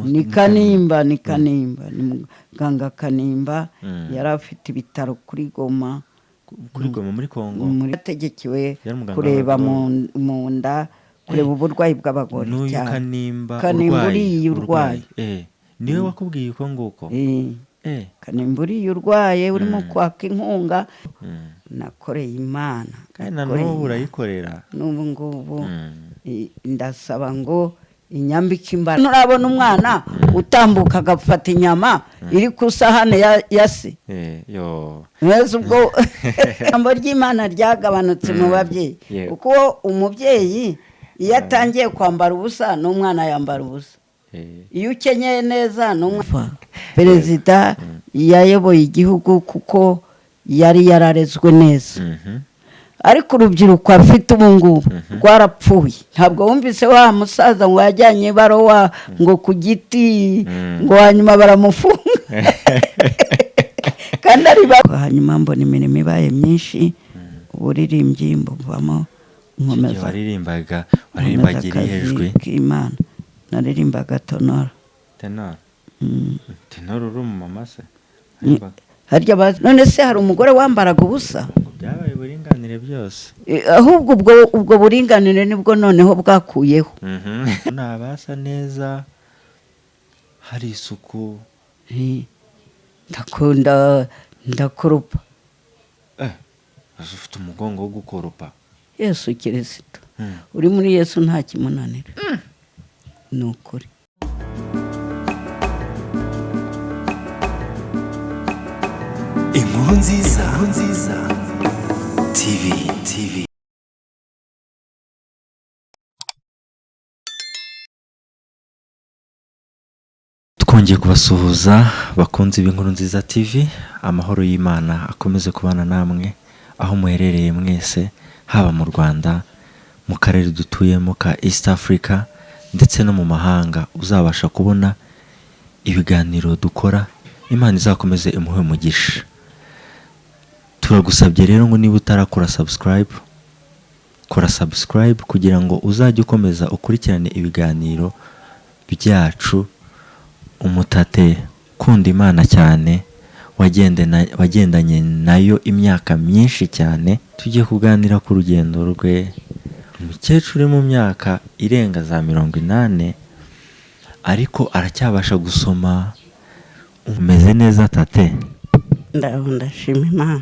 ni Kanimba ni muganga Kanimba yari afite ibitaro kuri Goma muri Kongo muri yategekiwe kureba mu nda kureba uburwayi bw'abagore cyane Kanimba urwaye niwe wakubwiye uko nguko Kanimba urwaye urimo kwaka inkunga nakoreye Imana kandi n'ubu urayikorera n'ubu ngubu ndasaba ngo inyambike imbaraga nturabona umwana utambuka agafata inyama iri ku isahane ya se mwese ubwo ijambo ry'Imana ryagabanutse mu babyeyi kuko umubyeyi iyo atangiye kwambara ubusa n'umwana yambara ubusa iyo ukenyeye neza n'umwana perezida yayoboye igihugu kuko yari yararezwe neza ariko urubyiruko afite ubu ngubu rwarapfuye ntabwo wumvise wa musaza ngo yajyanye ibaruwa ngo ku giti ngo hanyuma baramufunga kandi ari hanyuma mbona imirimo ibaye myinshi uburirimbyi mbuvamo nkomeza waririmbaga irihejwe k'Imana naririmbaga tenor uri umumama se harya none se hari umugore wambaraga ubusa byabaye uburinganire byose ahubwo ubwo buringanire nibwo noneho bwakuyeho nabasa neza hari isuku ndakoropa ufite umugongo wo gukoropa Yesu Kristo uri muri Yesu nta kimunanira ni ukuri Inkuru nziza TV twongeye kubasuhuza bakunze b'inkuru nziza TV amahoro y'Imana akomeze kubana namwe aho muherereye mwese haba mu Rwanda mu karere dutuyemo ka East Africa ndetse no mu mahanga uzabasha kubona ibiganiro dukora Imana izakomeze imuhe umugisha turagusabye rero ngo niba utarakora subscribe kugira ngo uzajye ukomeza ukurikirane ibiganiro byacu umutate kunda Imana cyane wagendanye nayo imyaka myinshi cyane tugiye kuganira ku rugendo rwe umukecuru mu myaka irenga za 80 ariko aracyabasha gusoma umeze neza tate ndashima Imana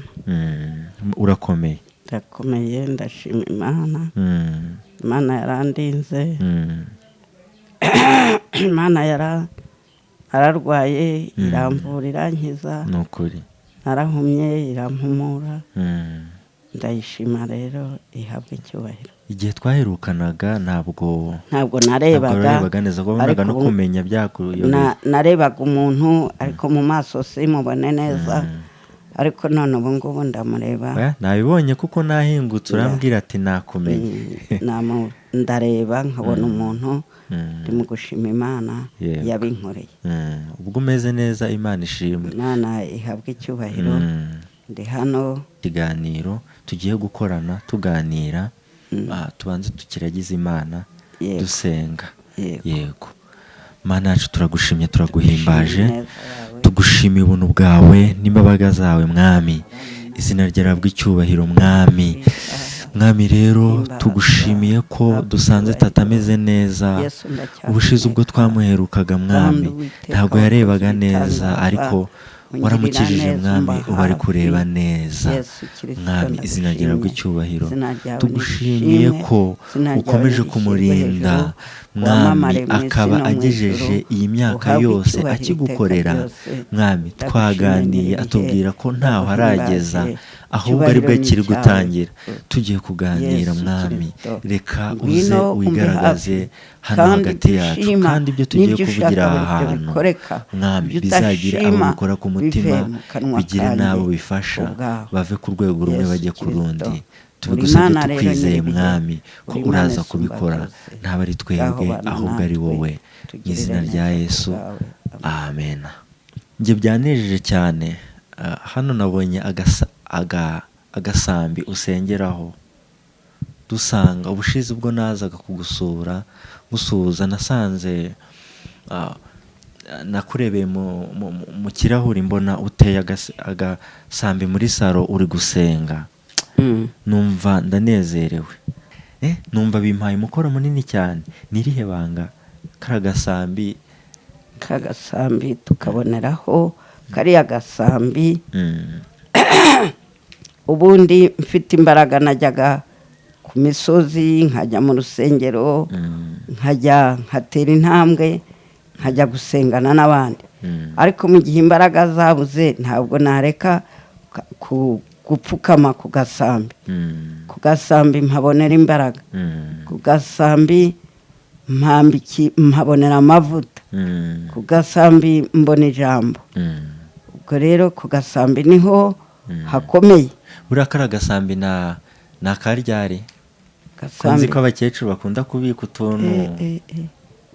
urakomeye ndakomeye ndashima Imana Imana yarandinze Imana ararwaye iramvura nkiza nukuri narahumye irampumura ndayishima rero ihabwe icyubahiro igihe twaherukanaga ntabwo narebaga neza ko wabonaga no kumenya byakuyobeye narebaga umuntu ariko mu maso simubone neza ariko none ubu ngubu ndamureba nabibonye kuko nahingutse urambwira ati nakumenye ndareba nkabona umuntu ndi mu gushima Imana yabinkoreye ubwo umeze neza Imana ishimwe Imana ihabwe icyubahiro ndi hano ikiganiro tugiye gukorana tuganira tubanze tukiragize Imana dusenga yego Mana yacu turagushimye turaguhimbaje tugushimiye ubuntu bwawe n'imbabaga zawe mwami izina ryarabwe icyubahiro mwami rero tugushimiye ko dusanze tatameze neza ubushize ubwo twamuherukaga mwami ntabwo yarebaga neza ariko waramukijije mwami uba ari kureba neza mwami izina ryarabwe icyubahiro tugushimiye ko ukomeje kumurinda mwami akaba agejeje iyi myaka yose akigukorera mwami twaganiye atubwira ko ntaho harageza ahubwo ari bwo kiri gutangira tugiye kuganira mwami reka uze wigaragaze hano hagati yacu kandi ibyo tugiye kuvugira aha hantu mwami bizagire abo bikora ku mutima bigire n'abo bifasha bave ku rwego rumwe bajye ku rundi tubigusabye tukwizeye mwami ko uraza kubikora ntabwo ari twebwe ahubwo ari wowe mu izina rya Yesu amen njye byanejeje cyane hano nabonye agasambi usengeraho ubushize ubwo nazaga kugusura gusuhuza nasanze nakurebeye mu kirahuri mbona uteye agasambi muri saro uri gusenga, numva ndanezerewe, numva bimpaye umukoro munini cyane. Nirihe banga kagasambi tukaboneraho kariya gasambi. Ubundi mfite imbaraga najyaga ku misozi nkajya mu rusengero, nkatera intambwe, nkajya gusengana n'abandi. Ariko mu gihe imbaraga zabuze ntabwo nareka gupfukama ku gasambi. Ku gasambi mpabonera imbaraga, ku gasambi mpabonera amavuta, ku gasambi mbona ijambo. Ubwo rero ku gasambi niho hakomeye. Buriya kariya gasambi ni akaryari? Kunzi ko abakecuru bakunda kubika utuntu.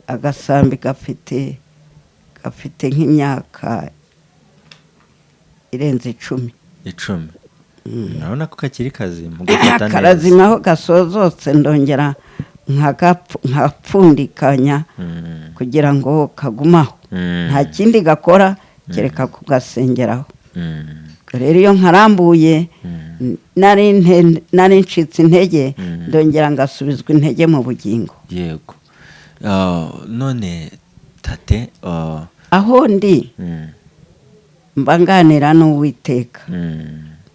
Agasambi gafite nk'imyaka irenze 10. Urabona ko kakiri kazima, ugafata neza. Karazima aho gasozotse ndongera nkapfundikanya kugira ngo kagumaho. Nta kindi gakora kereka kugasengeraho. Rero iyo nkarambuye nari ncitse intege, ndongera ngasubizwa intege mu bugingo. Yego. None tate, aho ndi mba nganira n'Uwiteka.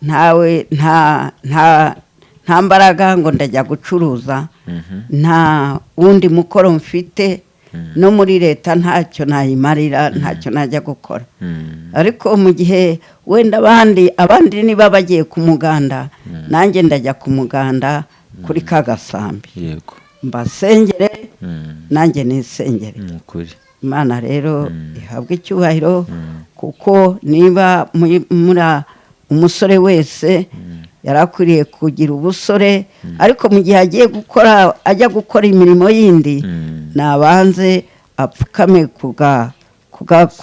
Nta mbaraga ngo ndajya gucuruza, nta wundi mukoro mfite, no muri leta ntacyo nayimarira, ntacyo najya gukora. Ariko mu gihe wenda abandi niba bagiye ku muganda, nanjye ndajya ku muganda kuri ka gasambi. Yego. Mbasengere nanjye nisengere. Imana rero ihabwe icyubahiro, kuko niba muri umusore wese yarakwiriye kugira ubusore, ariko mu gihe ajya gukora imirimo yindi, nabanze apfukame ku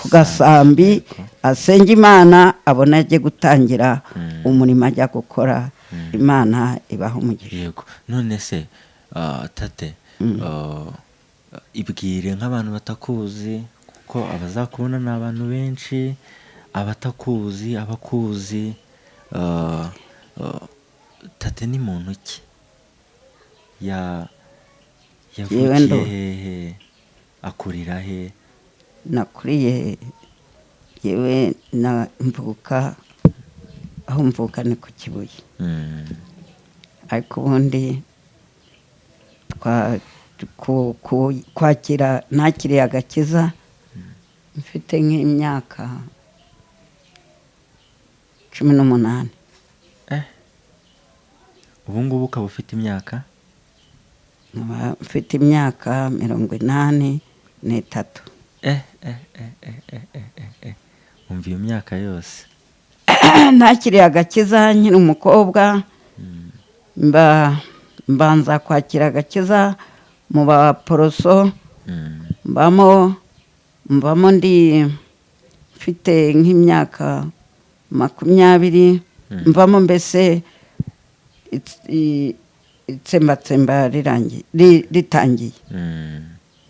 gasambi, asenge Imana, abona ajye gutangira umurimo ajya gukora. Imana ibaho umugisha. Yego. None se tate, ibwire nk'abantu batakuzi, kuko abazakubona ni abantu benshi, abatakuzi, abakuzi. Tate ni muntu ki? Yavukiye hehe? Akurira he? Nakuriye yewe mvuka, aho mvuka ni ku Kibuye. Ariko ubundi nakiriye agakiza mfite nk'imyaka 18. Ubu ngubu ukaba ufite imyaka? Mfite imyaka 83. Umva iyo myaka yose. Nakiriye agakiza nkiri umukobwa, mbanza kwakira agakiza mu baporoso, mbamo ndi mfite nk'imyaka 20, mvamo mbese itsembatsemba ritangiye.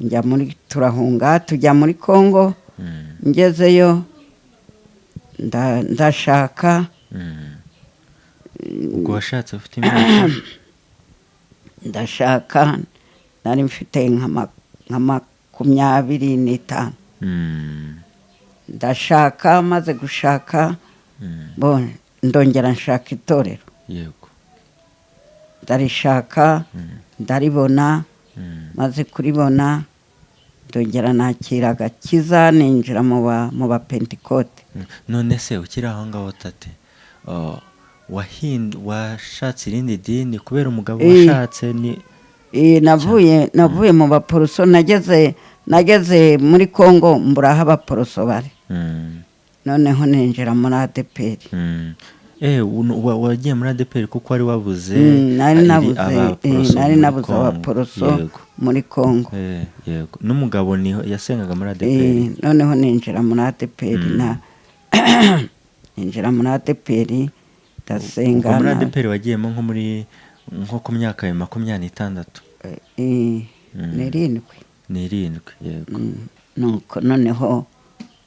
Njya turahunga tujya muri Kongo. Ngezeyo ndashaka. Ubwo washatse ufite imyaka? Ndashaka nari mfite nka 25. Ndashaka, maze gushaka ndongera nshaka itorero. Yego. Ndarishaka, ndaribona, maze kuribona ndongera nakira agakiza, ninjira mu Pentecote. None se ukiri aho ngaho tate, washatse irindi dini kubera umugabo washatse? Navuye mu baporoso, nageze muri Kongo mbura aho abaporoso bari. Noneho ninjira muri ADPR. Wagiye muri ADPR kuko wari wabuze? Nari nabuze abaporoso muri Kongo. Yego. N'umugabo yasengaga muri ADPR? Noneho ninjira muri ADPR, ninjira muri ADPR ndasenga. Muri ADPR wagiyemo nko ku myaka ya 26? 7. Yego. Nuko noneho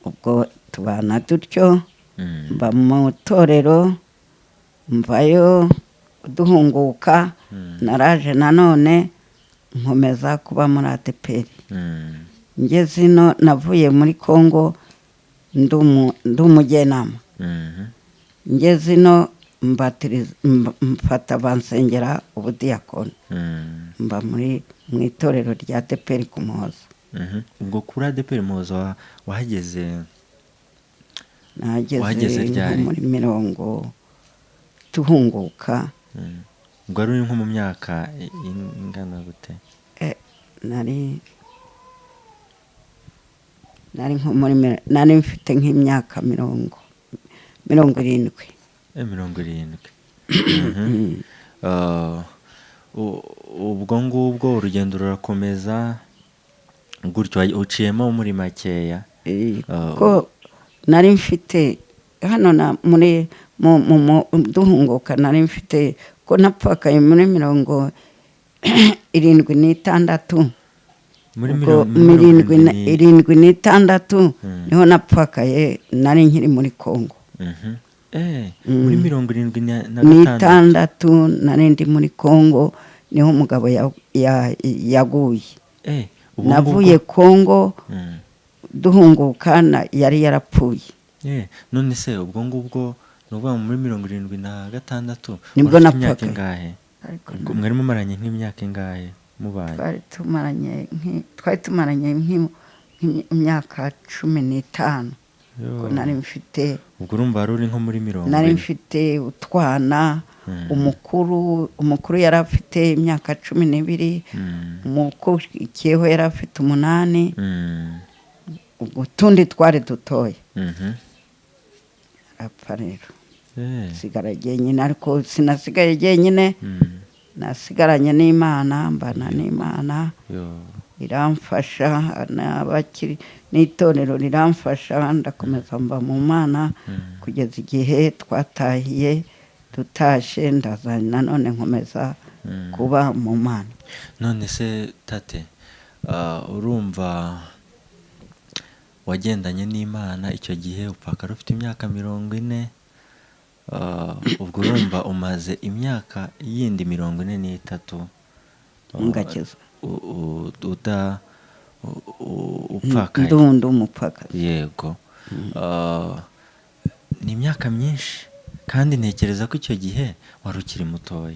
ubwo tubana dutyo mba mu itorero mvayo duhunguka naraje nanone nkomeza kuba muri ADEPR ngeze ino navuye muri Kongo ndi umujyanama ngeze ino mfata bansengera ubudiyakoni mba mu itorero rya ADEPR ku Muhoza. ubwo kuri ADEPR Muhoza wahageze ryari muri mirongo tuhunguka. ubwo ari nko mu myaka ingana gute? nari nari mfite nk'imyaka 70. 70. ubwo ngubwo urugendo rurakomeza gutyo uciyemo muri makeya ko nari mfite hano muri duhunguka nari mfite ko napfakaye muri 76 muri 76 niho napfakaye nari nkiri muri Kongo. muri 76 nari ndi muri Kongo niho umugabo yaguye. navuye Kongo duhunguka yari yarapfuye. none se ubwo ngubwo nuvuga muri 76 nibwo napfakaye. Ingahe mwari mumaranye nk'imyaka ingahe mubanye? twari tumaranye nk'imyaka 15 ko nari mfite. ubwo urumva wari uri nko muri 40. nari mfite utwana. umukuru yari afite imyaka 12 umukurikiyeho yari afite 8 utundi twari dutoya. apfa rero sigara jyenyine ariko sinasigaye jyenyine nasigaranye n'Imana mbana n'Imana iramfasha n'abakiri n'itorero riramfasha ndakomeza mba mu Mana kugeza igihe twatahiye dutashe ndazanye nanone nkomeza kuba mu Mana. none se tate urumva wagendanye n'Imana icyo gihe upfakara ufite imyaka 40 ubwo urumva umaze imyaka yindi 43 ngakiza upfakaye. ndundi umupfaka. yego ni imyaka myinshi kandi ntekereza ko icyo gihe wari ukiri mutoya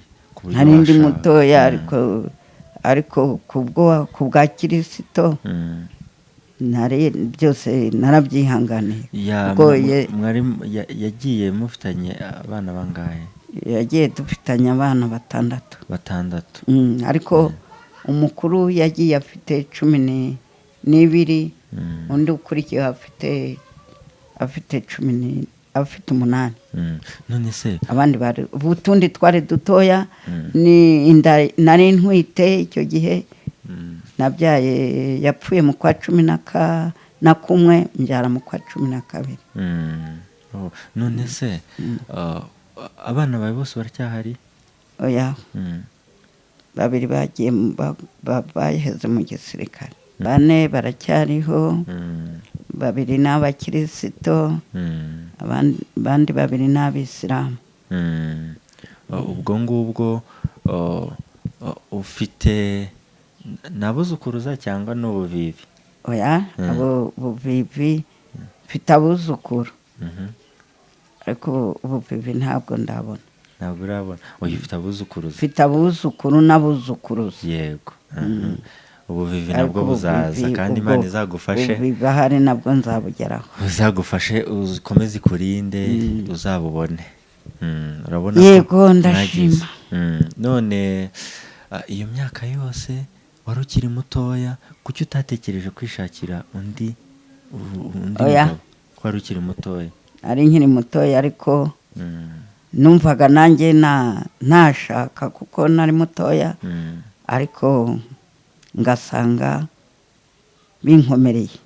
hari ndi mutoya ariko kubwa Kristo nari byose narabyihanganiye. yagiye mufitanye abana bangahe? yagiye dufitanye abana 6. ariko umukuru yagiye afite 12 undi ukurikiye afite 8. none se abandi bari utundi twari dutoya ni nari ntwite icyo gihe nabyaye yapfuye mu kwa 11 mbyara mu kwa 12. none se abana bawe bose baracyahari? oya babiri bagiye baheze mu gisirikare. 4 baracyariho 2 n'abakristo abandi 2 n'abisilamu. ubwo ngubwo ufite nabuzukuruza cyangwa n'ubuvivi? oya abo buvivi mfite abuzukuru ariko ubuvivi ntabwo ndabona. ntabwo urabona? oya ufite abuzukuruza? mfite abuzukuru n'abuzukuruza. yego. ubuvivi nabwo buzaza kandi Imana izagufashe. ubuvivi ahari nabwo nzabugeraho. uzagufashe ukomeze ikurinde uzabubone. urabona? yego ndashima. none iyo myaka yose wari ukiri mutoya kuki utatekereje kwishakira undi mugabo? wari ukiri mutoya? ari nkiri mutoya ariko numvaga nanjye nashaka kuko nari mutoya ariko ngasanga binkomereye.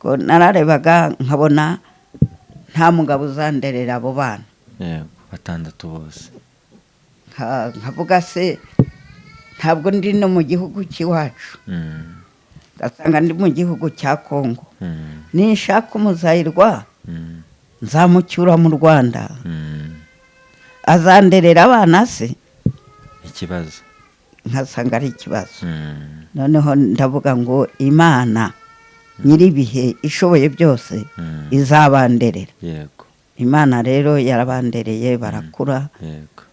ko nararebaga nkabona nta mugabo uzanderera abo bana. yego 6 bose. nkavuga se ntabwo ndi no mu gihugu cy'iwacu ngasanga ndi mu gihugu cya Kongo ninshaka umuzayirwa nzamucyura mu Rwanda azanderera abana se, ikibazo nkasanga ari ikibazo. Noneho ndavuga ngo Imana nyiribihe ishoboye byose izabanderera. yego Imana rero yarabandereye barakura, yego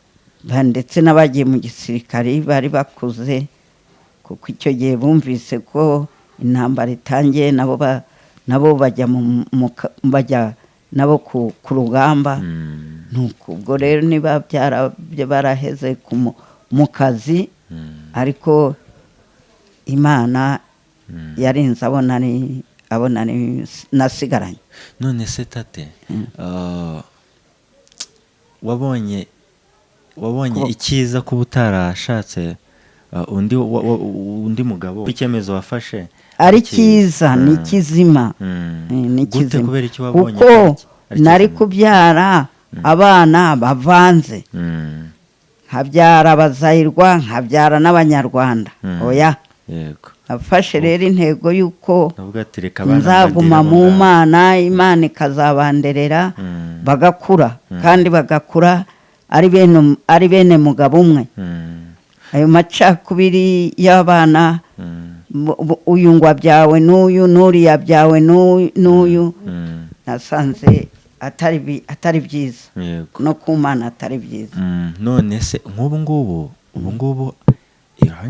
ndetse n'abagiye mu gisirikari bari bakuze, kuko icyo gihe bumvise ko intambara itangiye nabo bajya bajya nabo ku rugamba. Nuko ubwo rero niba baraheze mu kazi, ariko Imana yarinze abona nasigaranye. none se tate, wabonye icyiza kuba utarashatse undi mugabo? Icyemezo wafashe ari cyiza, ni kizima, ni kizima, kubera icyo wabonye kuko nari kubyara abana bavanze, nkabyara abazayirwa nkabyara n'abanyarwanda. Oya, yego nafashe rero intego y'uko ndavuga ati reka abana nzaguma mu Mana, Imana ikazabanderera bagakura, kandi bagakura ari bene mugabo umwe. Ayo macakubiri y'abana, uyu ngo abyawe n'uyu, n'uriya abyawe n'uyu, nasanze atari byiza, no ku Mana atari byiza. none se nk'ubu ngubu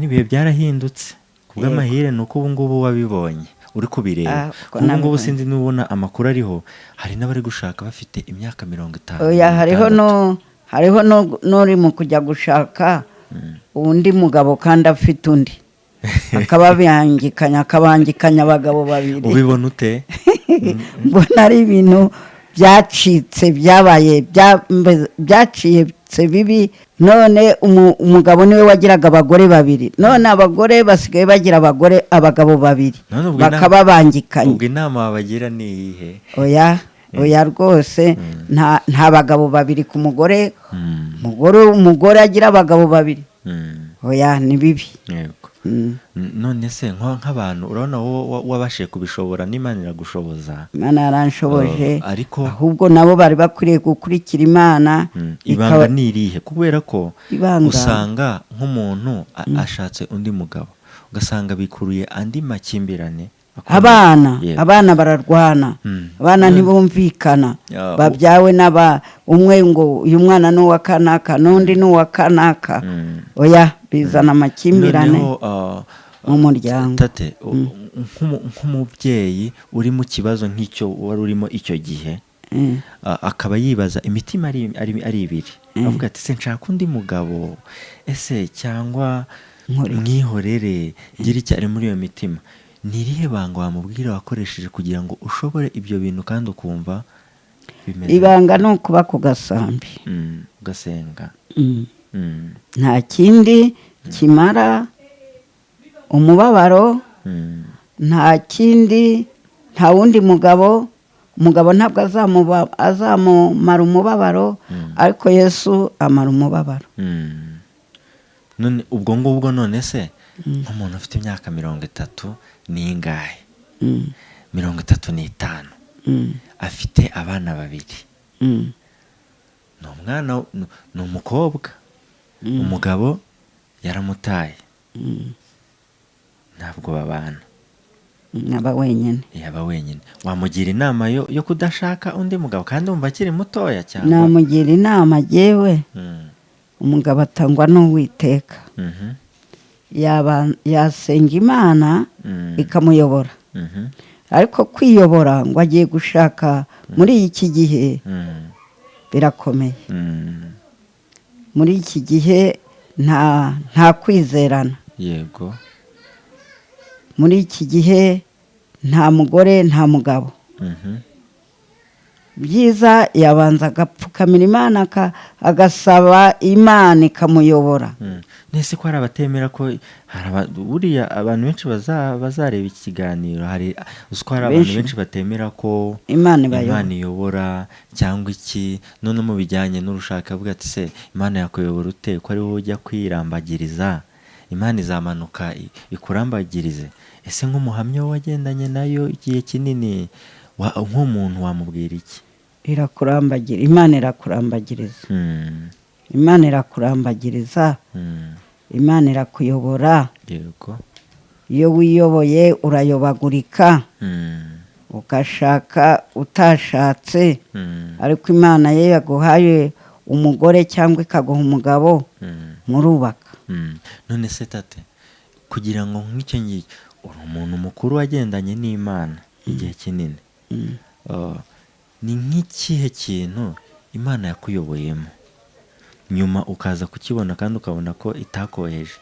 ibihe byarahindutse kubw'amahire, ni uko ubu ngubu wabibonye uri kubireba. ubu ngubu sinzi n'ubona amakuru ariho, hari n'abari gushaka bafite imyaka 50. Oya, hariho n'uri mu kujya gushaka undi mugabo kandi afite undi, akabangikanya abagabo babiri. ubibona ute? Mbona ari ibintu byacitse, byacitse bibi. None umugabo niwe wagiraga abagore babiri, none abagore basigaye bagira abagabo babiri, bakababangikanya. ubwo inama wabagira ni iyihe? Oya rwose, nta bagabo babiri ku mugore, umugore agira abagabo babiri. Oya, ni bibi. none se nk'abantu urabona wowe wabashije kubishobora, n'Imana iragushoboza. Imana yaranshoboje, ariko ahubwo nabo bari bakwiriye gukurikira Imana. ibanga ni irihe? kubera ko usanga nk'umuntu ashatse undi mugabo, ugasanga bikuruye andi makimbirane. Abana bararwana, abana ntibumvikana, babyawe umwe ngo uyu mwana ni uwa kanaka, n'undi ni uwa kanaka. Oya, bizana amakimbirane mu muryango. tate, nk'umubyeyi uri mu kibazo nk'icyo wari urimo icyo gihe, akaba yibaza, imitima ari ibiri, avuga ati se nshaka undi mugabo ese cyangwa mwihorere, gira icyari muri iyo mitima. ni irihe banga wamubwira wakoresheje kugira ngo ushobore ibyo bintu kandi ukumva bimeze? Ibanga ni ukuba ku gasambi, ugasenga. nta kindi kimara umubabaro, nta wundi mugabo ntabwo azamumara umubabaro, ariko Yesu amara umubabaro. none ubwo ngubwo, none se nk'umuntu ufite imyaka 30 n'ingahe, 35, afite abana babiri, ni umwana, ni umukobwa, umugabo yaramutaye, ntabwo babana, yaba wenyine. wamugira inama yo kudashaka undi mugabo kandi wumva akiri mutoya cyangwa? Namugira inama jewe, umugabo atangwa n'Uwiteka, yasenga Imana ikamuyobora. ariko kwiyobora ngo agiye gushaka muri iki gihe birakomeye. Muri iki gihe nta kwizerana. Yego. Muri iki gihe nta mugore nta mugabo. Byiza yabanza agapfukamira Imana agasaba Imana ikamuyobora. Nese ko hari abatemera ko buriya abantu benshi bazareba ikiganiro, hari uko hari abantu benshi batemera ko Imana iyobora cyangwa iki, none mu bijyanye n'urushaka avuga ati se Imana yakuyobora ute ko ari wowe ujya kwirambagiriza, Imana izamanuka ikurambagirize. Ese nk'umuhamya wagendanye nayo igihe kinini nk'umuntu wamubwira iki? irakurambagira, Imana irakurambagiriza. Imana irakurambagiriza, Imana irakuyobora. Yego. Iyo wiyoboye urayobagurika, ugashaka utashatse, ariko Imana ye yaguhaye umugore cyangwa ikaguha umugabo, murubaka. None se tate, kugira ngo nk'icyo ngicyo, uri umuntu mukuru wagendanye n'Imana igihe kinini, ni nk'ikihe kintu Imana yakuyoboyemo nyuma ukaza kukibona kandi ukabona ko itakoheje?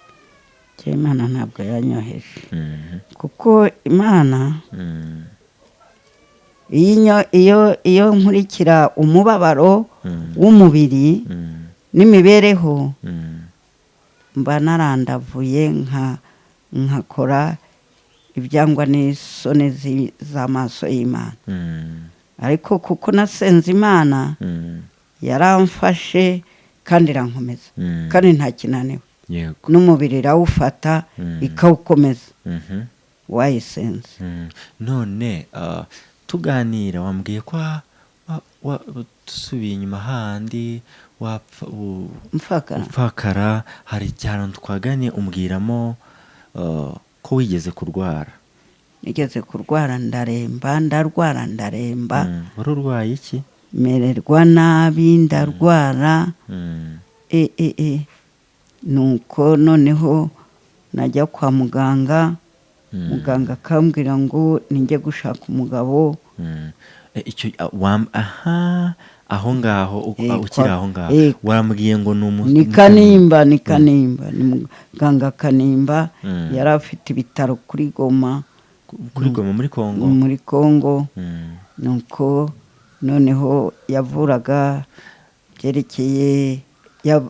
Imana ntabwo yanyoheje, kuko Imana iyo nkurikira umubabaro w'umubiri n'imibereho, mba narandavuye nkakora ibyangwa n'isoni z'amaso y'Imana. Ariko kuko nasenze Imana, yaramfashe kandi irankomeza, kandi nta kinaniwe. N'umubiri irawufata ikawukomeza wayisenze. None tuganira wambwiye ko dusubiye inyuma handi upfakara, hari icyaro twaganiye umbwiramo ko wigeze kurwara. Nigeze kurwara ndarwara. Wari urwaye iki? Mererwa nabi, ndarwara. Nuko noneho najya kwa muganga, muganga akambwira ngo ninjye gushaka umugabo. Aho ngaho ukiri aho ngaho warambwiye ngo ni Kanimba, ni muganga Kanimba. Yari afite ibitaro kuri Goma, muri Kongo. Nuko noneho yavuraga byerekeye,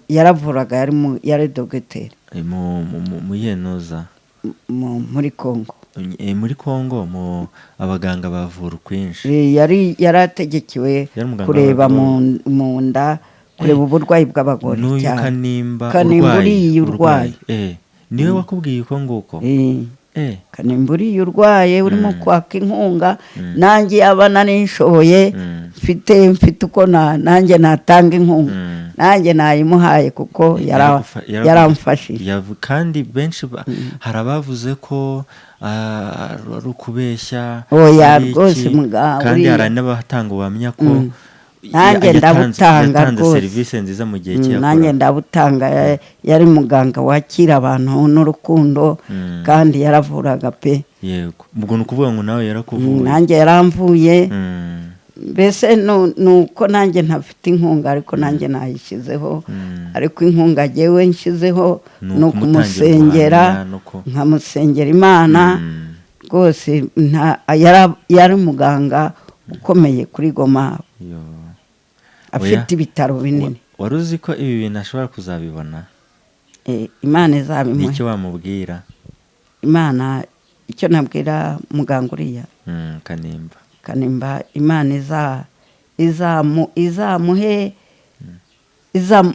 yaravuraga, yari dogiteri mu Yenoza muri Kongo. Muri Kongo abaganga bavura ukwinshi. Yari ategekewe kureba mu nda, kureba uburwayi bw'abagore cyane. Kanimba uriye urwaye. Niwe wakubwiye uko nguko? Kanimba uriye urwaye, urimo kwaka inkunga. Nanjye yaba nanishoboye, mfite uko nanjye natanga inkunga, nanjye nayimuhaye kuko yaramfashije. Kandi benshi hari abavuze ko ari ukubeshya, rwose kandi hari n'abatanga ubuhamya ko nanjye ndabutanga yatanze serivisi nziza mu gihe cye. Nanjye ndabutanga. Yari muganga wakira abantu n'urukundo, kandi yaravuraga pe. Yego. Ubwo ni ukuvuga ngo nawe yarakuvuye? Nanjye yaramvuye. Mbese nuko nanjye ntafite inkunga, ariko nanjye nayishyizeho. Ariko inkunga jyewe nshyizeho ni ukumusengera, nkamusengera Imana. Rwose yari muganga ukomeye kuri Goma, afite ibitaro binini. Wari uzi ko ibi bintu ashobora kuzabibona? Imana izabimuhe. N'icyo wamubwira? Imana, icyo nabwira muganga uriya Kanimba, Imana izamuhe,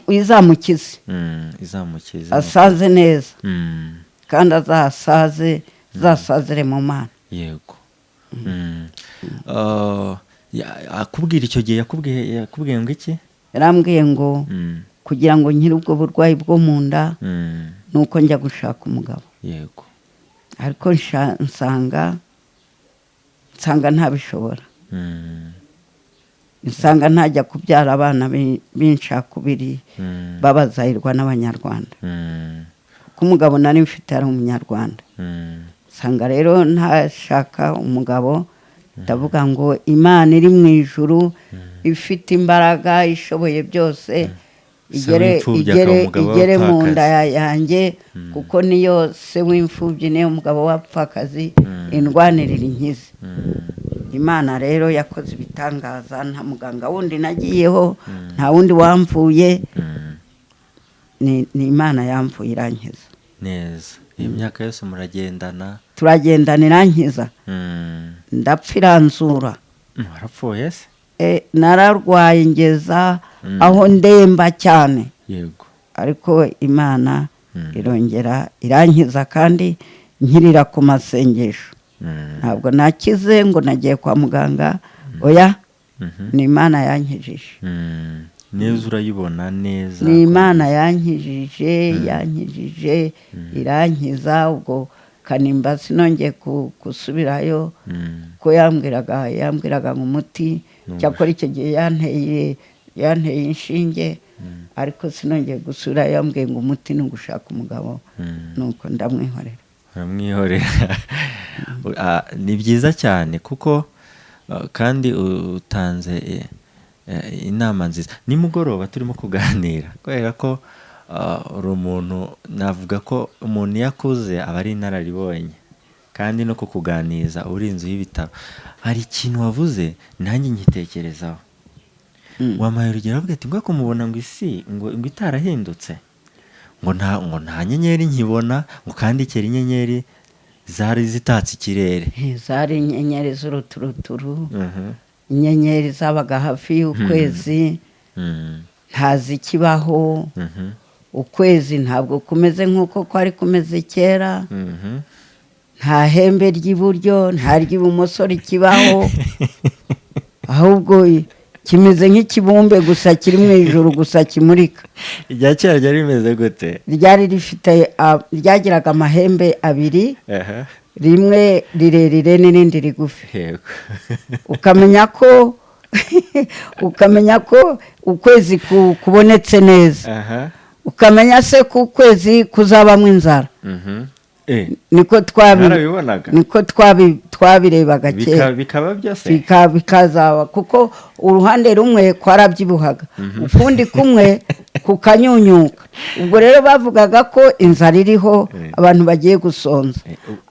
izamukize, asaze neza, kandi azasazire mu Mana. Yego. Akubwira icyo gihe yakubwiye ngo iki? Yarambwiye ngo kugira ngo nkire ubwo burwayi bwo mu nda, nuko njya gushaka umugabo. Yego. Ariko nsanga ntabishobora. Nsanga ntajya kubyara abana b'incakubiri babazahirwa n'Abanyarwanda, kuko umugabo nari mfite ari Umunyarwanda. Nsanga rero ntashaka umugabo. Ndavuga ngo Imana iri mu ijuru, ifite imbaraga, ishoboye byose, igere mu nda yanjye, kuko niyo se w'imfubyi, niyo umugabo w'apfakazi, indwanirira inkize. Imana rero yakoze ibitangaza. Nta muganga wundi nagiyeho, nta wundi wamvuye, ni Imana yamvuye irankiza neza. Iyi myaka yose muragendana? Turagendana, irankiza. Ndapfa iranzura. Warapfuye se? Nararwaye ngeza aho ndemba cyane. Yego. Ariko Imana irongera irankiza, kandi nkirira ku masengesho. ntabwo nakize ngo nagiye kwa muganga oya ni Imana yankijije neza urayibona neza ni Imana yankijije irankiza ubwo Kanimba sinongeye gusubirayo ko yambwiraga ngo umuti cyakora icyo gihe yanteye inshinge ariko sinongeye gusubirayo yambwiye ngo umuti ni ugushaka umugabo nuko ndamwihorera ni byiza cyane kuko kandi utanze inama nziza nimugoroba turimo kuganira kubera ko uri umuntu navuga ko umuntu yakuze aba ari inararibonye kandi no kukuganiza uri inzu y'ibitabo hari ikintu wavuze nanjye nkitekerezaho wamaye urugero avuga ati ngo kumubona ngo isi ngo itarahindutse ngo nta nyenyeri nkibona ngo kandi kera inyenyeri zari zitatse ikirere zari inyenyeri z'uruturuturu inyenyeri zabaga hafi y'ukwezi ntazikibaho ukwezi ntabwo kumeze nk'uko kwari kumeze kera nta hembe ry'iburyo nta ry'ibumoso rikibaho ahubwo kimeze nk'ikibumbe gusa kiri mu ijuru gusa kimurika irya kera ryari rimeze gute ryagiraga amahembe abiri rimwe rirerire n'irindi rigufi ukamenya ko ukwezi kubonetse neza ukamenya se ko ukwezi kuzabamo inzara niko twabirebaga kera bikaba byose bikazaba kuko uruhande rumwe kwarabyibuhaga ukundi kumwe kukanyunyuka ubwo rero bavugaga ko inzara iriho abantu bagiye gusonza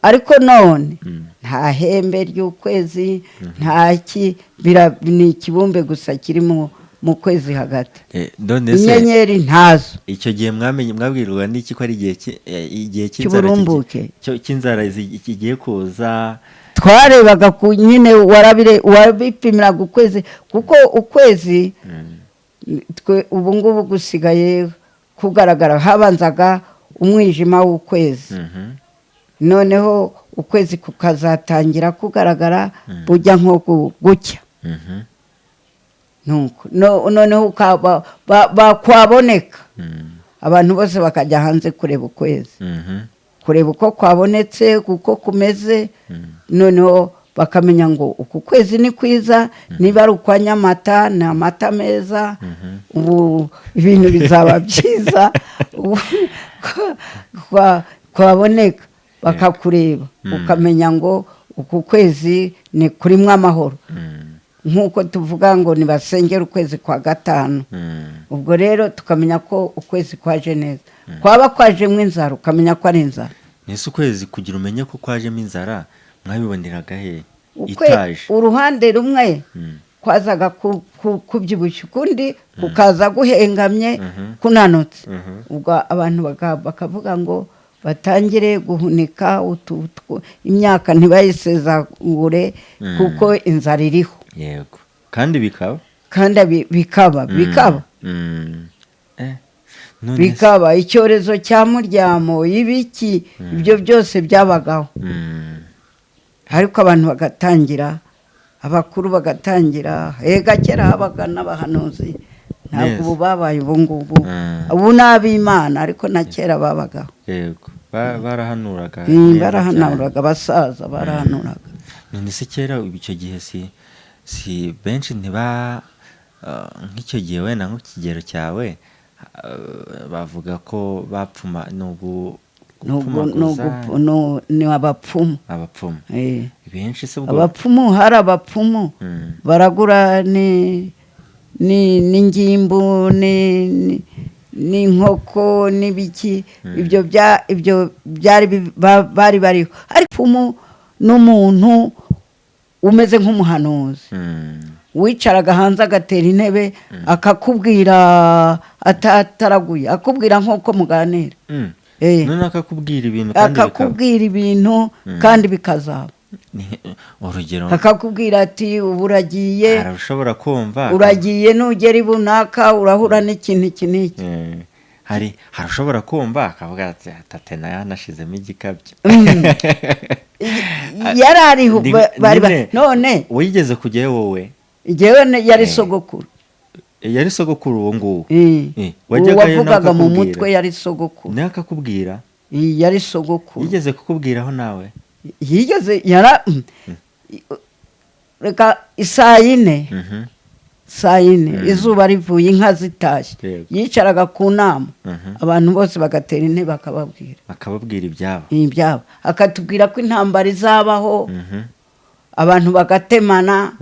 ariko none nta hembe ry'ukwezi ni ikibumbe gusa kirimo mu kwezi hagati inyenyeri ntazo icyo gihe mwabwirwa n'iki ko ari igihe cy'inzara kigiye kuza twarebaga ku nyine warabipimiraga ukwezi kuko ukwezi ubu ngubu gusigaye kugaragara habanzaga umwijima w'ukwezi noneho ukwezi kukazatangira kugaragara bujya nko gucya noneho kwaboneka abantu bose bakajya hanze kureba ukwezi kureba uko kwabonetse uko kumeze noneho bakamenya ngo uku kwezi ni kwiza niba ari ukwa Nyamata ni amata meza ubu ibintu bizaba byiza kwaboneka bakakureba ukamenya ngo uku kwezi ni kurimo amahoro nk'uko tuvuga ngo nibasengera ukwezi kwa gatanu ubwo rero tukamenya ko ukwezi kwaje neza kwaba kwajemo inzara ukamenya ko ari inzara nese ukwezi kugira umenye ko kwajemo inzara mwabiboneraga he itaje uruhande rumwe kwazaga kubyibushya ukundi kukaza guhengamye kunanutse ubwo abantu bakavuga ngo batangire guhunika imyaka ntibayisezagure kuko inzara iriho yego kandi bikaba icyorezo cya muryamo ibiki ibyo byose byabagaho ariko abantu bagatangira abakuru bagatangira kera habaga n'abahanuzi ntabwo ubu babaye ubu ngubu ubu ni ab'Imana ariko na kera babagaho yego barahanuraga abasaza barahanuraga none se kera icyo gihe si benshi nk'icyo gihe wenda nk'ikigero cyawe bavuga ko bapfuma ni abapfumu benshi se ubwo abapfumu hari abapfumu baragura n'ingimbu n'inkoko n'ibiki ibyo bari bariho ariko pfumu n'umuntu umeze nk'umuhanuzi wicaraga hanze agatera intebe akakubwira ataraguye akubwira nk'uko muganira none akakubwira ibintu kandi bikazaba urugero akakubwira ati ubu uragiye ushobora kumva uragiye nugera ibunaka urahura n'ikintu iki n'iki hari ushobora kumva akavuga ati tate nayo anashizemo igikabyo. yari ariho none wigeze kujyayo wowe? Jewe yari sogokuru. Yari sogokuru uwo nguwo? Wavugaga mu mutwe yari sogokuru. Nawe akakubwira? Yari sogokuru. Yigeze kukubwiraho nawe? Yigeze reka saa yine izuba rivuye inka zitashye yicaraga ku nama abantu bose bagatera intebe akababwira ibyabo akatubwira ko intambara izabaho abantu bagatemana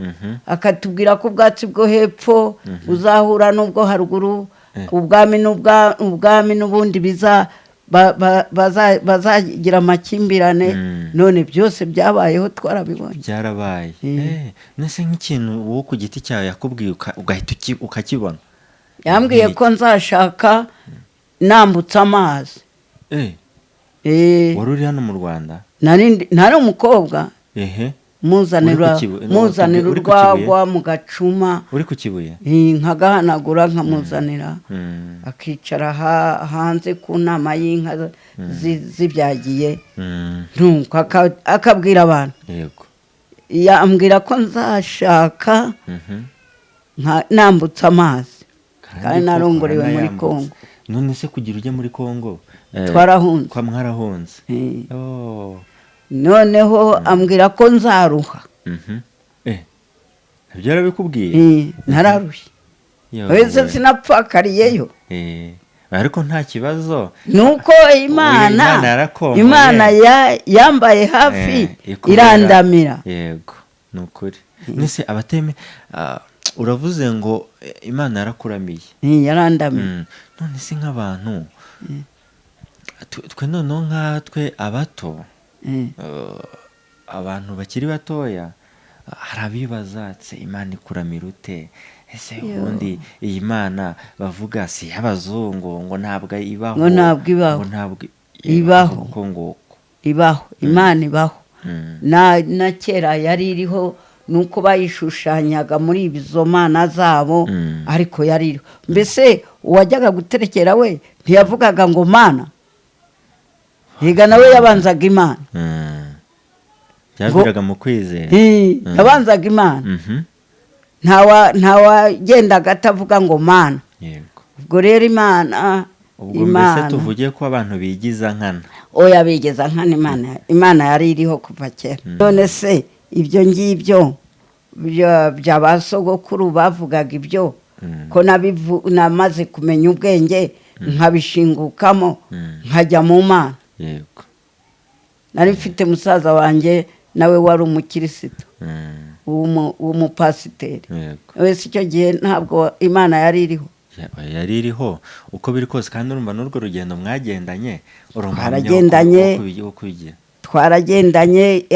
akatubwira ko ubwatsi bwo hepfo buzahura n'ubwo haruguru ubwami n'ubundi bazagira amakimbirane. None byose byabayeho twarabibonye. Byarabaye. Nese nk'ikintu wowe ku giti cyawe yakubwiye ugahita ukakibona? Yambwiye ko nzashaka nambutsa amazi. Wari uri hano mu Rwanda? Nari umukobwa. muzanira urwagwa mu gacuma uri ku Kibuye nkagahanagura nkamuzanira akicara hanze ku nama y'inka zibyagiye nuko akabwira abantu yego yambwira ko nzashaka nambutsa amazi kandi narongorewe muri Kongo. None se kugira ujye muri Kongo twarahunze kwa mwarahunze noneho ambwira ko nzaruha. Ibyo yarabikubwiye? Nararushye wese sinapfakariyeyo ariko nta kibazo nuko Imana yambaye hafi irandamira. Yego nukuri. Nese abateme uravuze ngo Imana yarakuramiye? Yarandamiye. None se nk'abantu twe noneho nkatwe abato abantu bakiri batoya hari abibaza Imana ikuramira ute? Ese ubundi iyi Mana bavuga si y'abazungu ngo ntabwo ibaho? Ibaho Imana ibaho. Na kera yari iriho nuko bayishushanyaga muri izo mana zabo ariko yari iriho. Mbese uwajyaga guterekera we ntiyavugaga ngo Mana, higa nawe yabanzaga Imana. Byaviraga mu kwizera. Yabanzaga Imana. Ntawagendaga atavuga ngo Mana. Yego. Ubwo rero Imana mbese tuvuge ko abantu bigiza nkana? Oya bigiza nkana Imana yari iriho kuva kera. None se ibyo ngibyo by'abasogokuru bavugaga ibyo ko namaze kumenya ubwenge nkabishingukamo nkajya mu Mana. Yego. Nari mfite musaza wanjye nawe wari umukirisitu umupasiteri. Wese icyo gihe ntabwo Imana yari iriho. Yari iriho uko biri kose kandi urumva n'urwo rugendo mwagendanye twaragendanye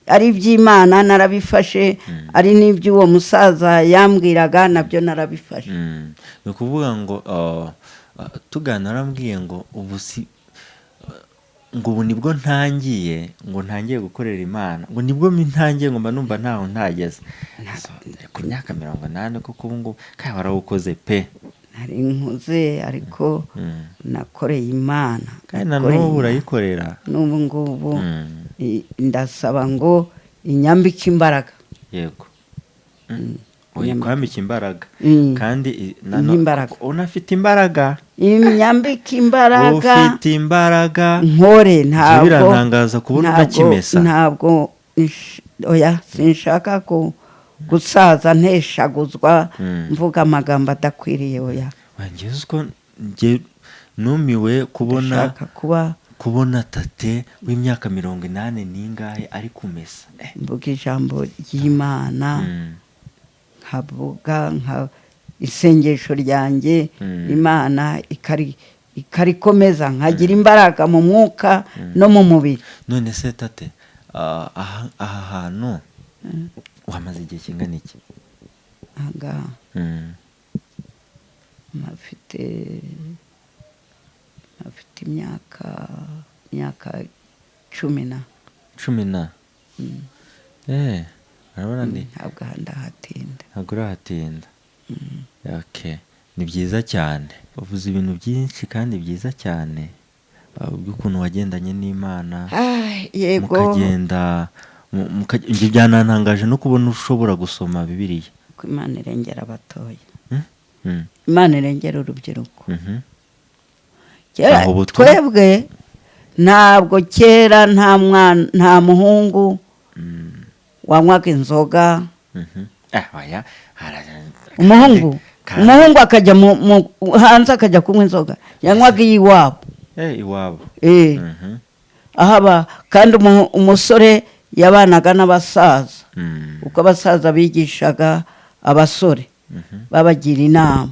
ari iby'Imana narabifashe ari n'iby'uwo musaza yambwiraga nabyo narabifashe. Ni ukuvuga ngo tugana arambwiye ngo ubu nibwo ntangiye gukorera Imana, ngo nibwo ntangiye ngo mba numva ntaho ntageze ku myaka 80 kuko ubu ngubu kandi warawukoze pe. Nari nkuze ariko nakoreye Imana kandi na n'ubu urayikorera. N'ubu ngubu ndasaba ngo inyambike imbaraga. Yego. Kwambika imbaraga kandi unafite imbaraga. Imyambike imbaraga. Ufite imbaraga. Nkore ntabwo birantangaza kubona unakimesa. Ntabwo oya sinshaka gusaza nteshaguzwa mvuga amagambo adakwiriye. Oya wangize uko numiwe kubona tate w'imyaka 80 n'ingahe ari kumesa. Mvuga ijambo ry'Imana havuga isengesho ryanjye Imana ikarikomeza nkagira imbaraga mu mwuka no mu mubiri. None se tate aha hantu wamaze igihe kingana iki? Aga mafite imyaka 10. Arabona ndi ntabwo ndahatinda. Ntabwo urahatinda. Okay. ni byiza cyane, uvuze ibintu byinshi kandi byiza cyane, ukuntu wagendanye n'Imana, yego mukagenda ibyo byanantangaje no kubona ushobora gusoma Bibiliya. ko Imana irengera abatoya, Imana irengera urubyiruko. Twebwe ntabwo kera nta muhungu wanywaga inzoga. umuhungu akajya hanze akajya kunywa inzoga, yanywaga iwabo. ahaba kandi umusore yabanaga n'abasaza, uko abasaza bigishaga abasore babagira inama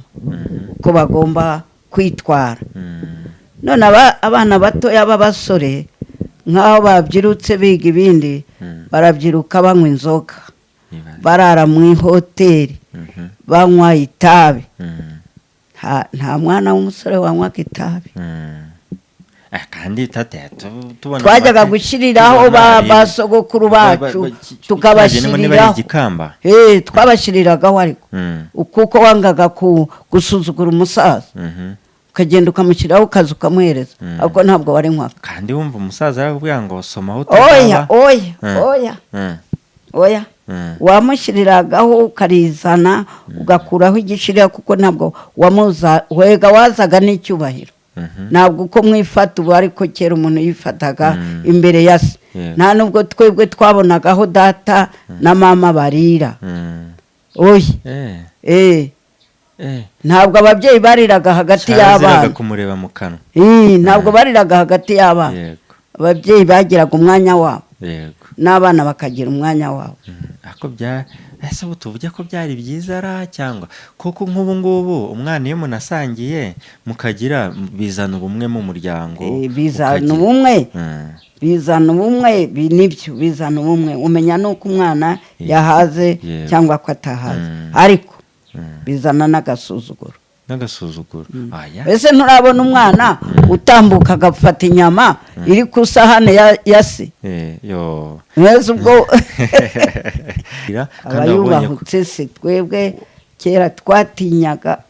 uko bagomba kwitwara. none abana batoya b'abasore nk'aho babyirutse biga ibindi, barabyiruka banywa inzoga, barara mu ihoteli, banywa itabi. nta mwana w'umusore wanywaga itabi. kandi twajyaga gushyiriraho ba sogokuru bacu, tukabashyiriraho, twabashyiriragaho ariko kuko wangaga gusuzugura umusaza, ukagenda ukamushyiraho ukaza ukamuhereza, ariko ntabwo wari nkwaga. kandi wumva umusaza arakubwira ngo somaho utaba. oya wamushyiriragaho ukarizana ugakuraho igishirira, kuko ntabwo wega wazaga n'icyubahiro. ntabwo uko mwifata ubu ariko kera umuntu yifataga imbere ya se. nta nubwo twebwe twabonagaho data na mama barira. ntabwo ababyeyi bariraga hagati y'abana, kumureba mu kanwa. ntabwo bariraga hagati y'abana, ababyeyi bagiraga umwanya wabo, n'abana bakagira umwanya wabo. ese tuvuge ko byari byiza cyangwa kuko nk'ubu ngubu umwana iyo munasangiye mukagira bizana ubumwe mu muryango. bizana ubumwe nibyo bizana ubumwe, umenya nuko umwana yahaze cyangwa ko atahaze, ariko bizana n'agasuzuguro. Ese nturabona umwana utambuka agafata inyama iri ku isahane ya se? mwese ubwo abayubahutse se. twebwe kera twatinyaga,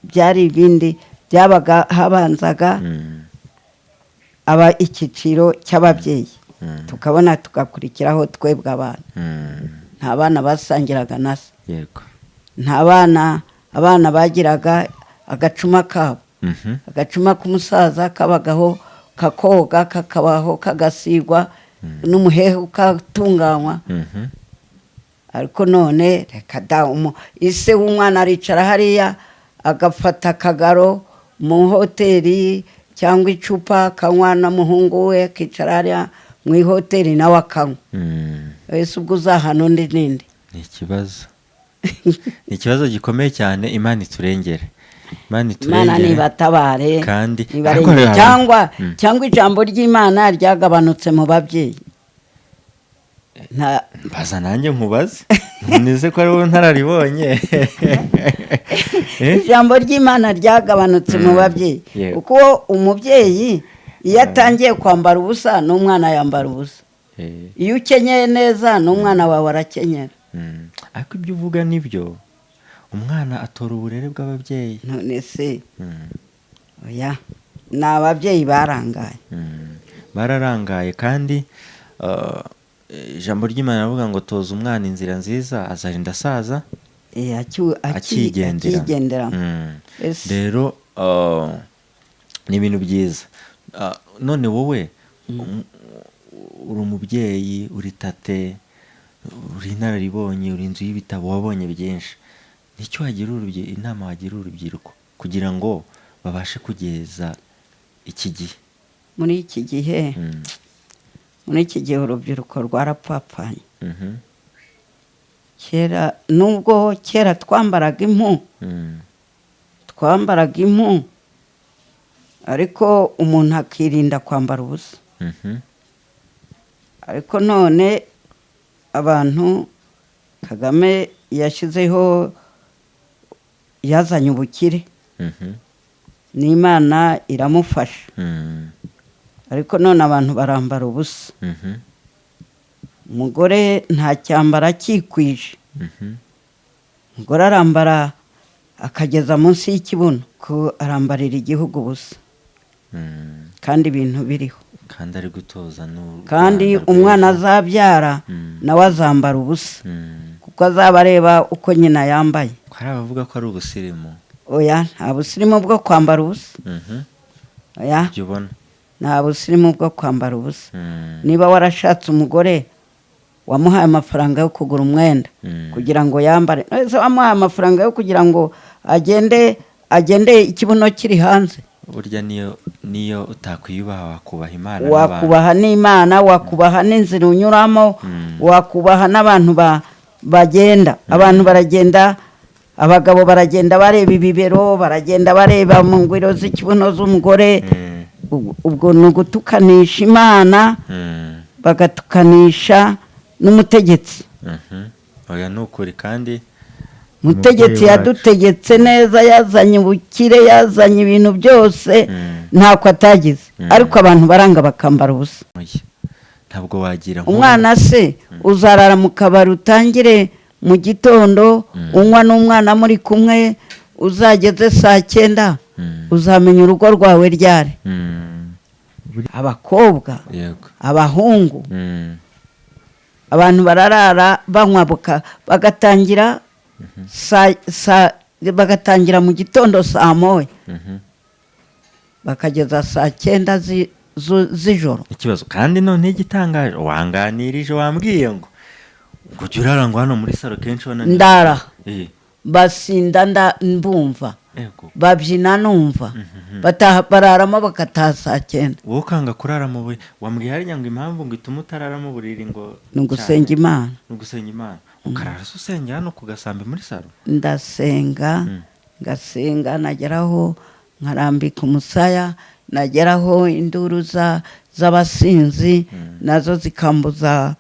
byari ibindi byabaga. habanzaga icyiciro cy'ababyeyi, tukabona tugakurikiraho twebwe abana. nta bana basangiraga na se, nta abana bagiraga agacuma kabo, agacuma k'umusaza kabagaho, kakoga, kakabaho, kagasigwa n'umuhehe ukatunganywa. ariko none reka da, ise w'umwana aricara hariya agafata akagaro mu hoteli cyangwa icupa, akanywa na muhungu we, akicara hariya mu ihoteli nawe akanywa. ese ubwo uzahana undi n'indi? ni ikibazo gikomeye cyane. Imana iturengere, Imana nibatabare kandi cyangwa ijambo ry'Imana ryagabanutse mu babyeyi. mbaza nanjye nkubaze, ntize ko ari wowe ntararibonye. ijambo ry'Imana ryagabanutse mu babyeyi, kuko umubyeyi iyo atangiye kwambara ubusa n'umwana yambara ubusa. iyo ukenyeye neza n'umwana wawe arakenyera. ariko ibyo uvuga nibyo, umwana atora uburere bw'ababyeyi. none se oya, ni ababyeyi bararangaye kandi ijambo ry'Imana rivuga ngo toza umwana inzira nziza azarinda asaza akigendera. rero ni ibintu byiza. none wowe uri umubyeyi, uri tate, uri inararibonye, uri inzu y'ibitabo, wabonye byinshi. nicyo inama wagira urubyiruko kugira ngo babashe kugeza iki gihe? muri iki gihe urubyiruko rwarapfapfanye. nubwo kera twambaraga impu, ariko umuntu akirinda kwambara ubusa. ariko none abantu Kagame yashyizeho, yazanye ubukire, n'Imana iramufasha. ariko none abantu barambara ubusa. umugore nta cyambara akikwije, umugore arambara akageza munsi y'ikibuno ko arambarira igihugu busa kandi ibintu biriho kandi ari gutoza kandi umwana azabyara nawe azambara ubusa kuko azaba areba uko nyina yambaye. hari abavuga ko ari ubusirimu. Oya, nta busirimu bwo kwambara ubusa. Oya, nta busirimu bwo kwambara ubusa. Niba warashatse umugore wamuhaye amafaranga yo kugura umwenda kugira ngo yambare, ese wamuhaye amafaranga yo kugira ngo agende ikibuno kiri hanze. Burya niyo utakwiyubaha wakubaha Imana, wakubaha n'Imana, wakubaha n'inzira unyuramo, wakubaha n'abantu bagenda. Abantu baragenda, abagabo baragenda bareba ibibero, baragenda bareba mu ngwiro z'ikibuno z'umugore. Ubwo ni ugutukanisha Imana, bagatukanisha n'umutegetsi. Oya ni ukuri kandi umutegetsi yadutegetse neza, yazanye ubukire, yazanye ibintu byose, ntako atagize. Ariko abantu baranga bakambara ubusa. Ntabwo wagira umwana se uzarara mu kabari utangire mu gitondo unywa n'umwana muri kumwe, uzageze saa 9 uzamenya urugo rwawe ryari. Abakobwa, abahungu, abantu bararara banywa bagatangira bagatangira mu gitondo saa 1 bakageza saa 9 z'ijoro. Ikibazo kandi none igitangaje wanganirije wambwiye ngo ujye urarangwa hano muri salo kenshi ndara basinda mbumva babyina numva bararamo bagataha saa 9. wowe ukanga kurara mu buriri, wambwiye hari ngo impamvu ngo ituma utarara mu buriri ngo ni ugusenga Imana. Ukarara se usengera hano ku gasambi muri salo? Ndasenga ngasenga, nageraho nkarambika umusaya, nageraho induru z'abasinzi nazo zikambuza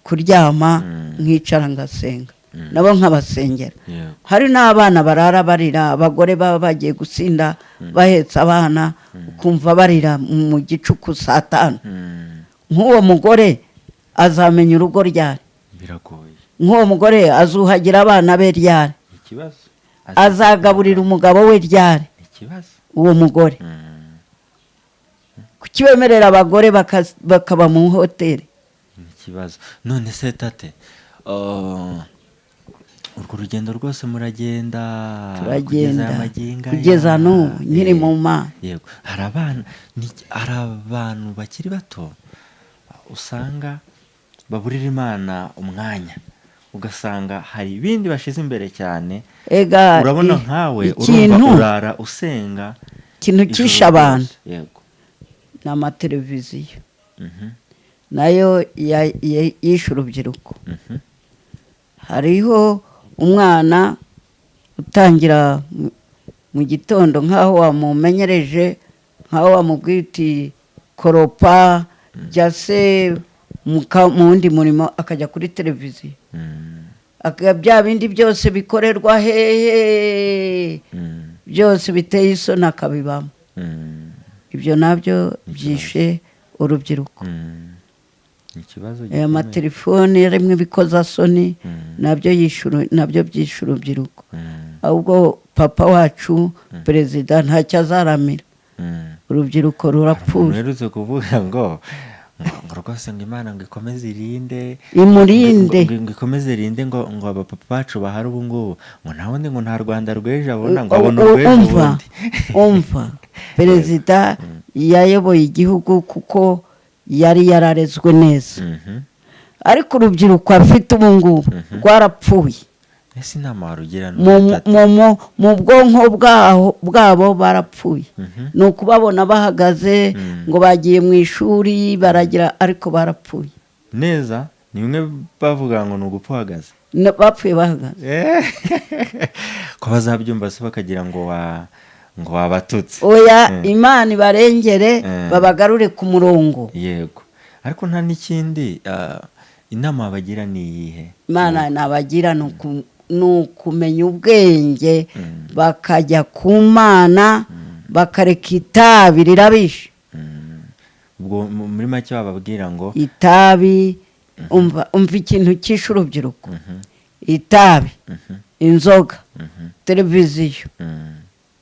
kuryama, nkicara ngasenga nabo nkabasengera. Hari n'abana barara barira, abagore baba bagiye gusinda bahetse abana, ukumva barira mu gicuku saa 5. Nk'uwo mugore azamenya urugo ryari? Biragoye. Nk'uwo mugore azuhagira abana be ryari? Ikibazo. Azagaburira umugabo we ryari? Ikibazo. Uwo mugore kukibemerera abagore bakaba mu hoteli? Ikibazo. None se tate, urwo rugendo rwose muragenda kugeza n'ubu nkiri mu Mana. Yego, hari abantu bakiri bato usanga baburira Imana umwanya, ugasanga hari ibindi bashize imbere cyane. Urabona nkawe urumva urara usenga, ikintu kisha abantu. Yego, ni amateleviziyo nayo yishe urubyiruko. Hariho umwana utangira mu gitondo nk'aho wamumenyereje, nk'aho wamubwiye uti koropa jya se mu wundi murimo, akajya kuri televiziyo bya bindi byose bikorerwa hehe byose biteye isoni akabibamo. Ibyo nabyo byishe urubyiruko. Aya matelefone yarimwe bikoza soni nabyo byishe urubyiruko. Ahubwo papa wacu perezida ntacyo azaramira, urubyiruko rurapfuye. Mperutse kuvuga ngo rwose ngo Imana ngo ikomeze irinde, imurinde, ngo ikomeze irinde ngo abapapa bacu bahari ubu ngubu, ngo nta wundi ngo nta Rwanda rw'ejo abona, ngo abona urw'ejo bundi. Umva perezida yayoboye igihugu kuko yari yararezwe neza, ariko urubyiruko afite ubu ngubu rwarapfuye. Ese inama warugira mu bwonko bwabo barapfuye. Ni ukubabona bahagaze ngo bagiye mu ishuri baragira, ariko barapfuye neza. Ni bimwe bavuga ngo ni ugupfa uhagaze, bapfuye bahagaze. ko bazabyumva se bakagira ngo wabatutse. Oya, Imana ibarengere babagarure ku murongo. Yego, ariko nta n'ikindi inama bagira ni iyihe? Imana nabagira ni ukumenya ubwenge, bakajya ku Mana, bakareka itabi rirabishe. Ubwo muri make bababwira ngo itabi, umva ikintu cyishe urubyiruko. Itabi inzoga, televiziyo,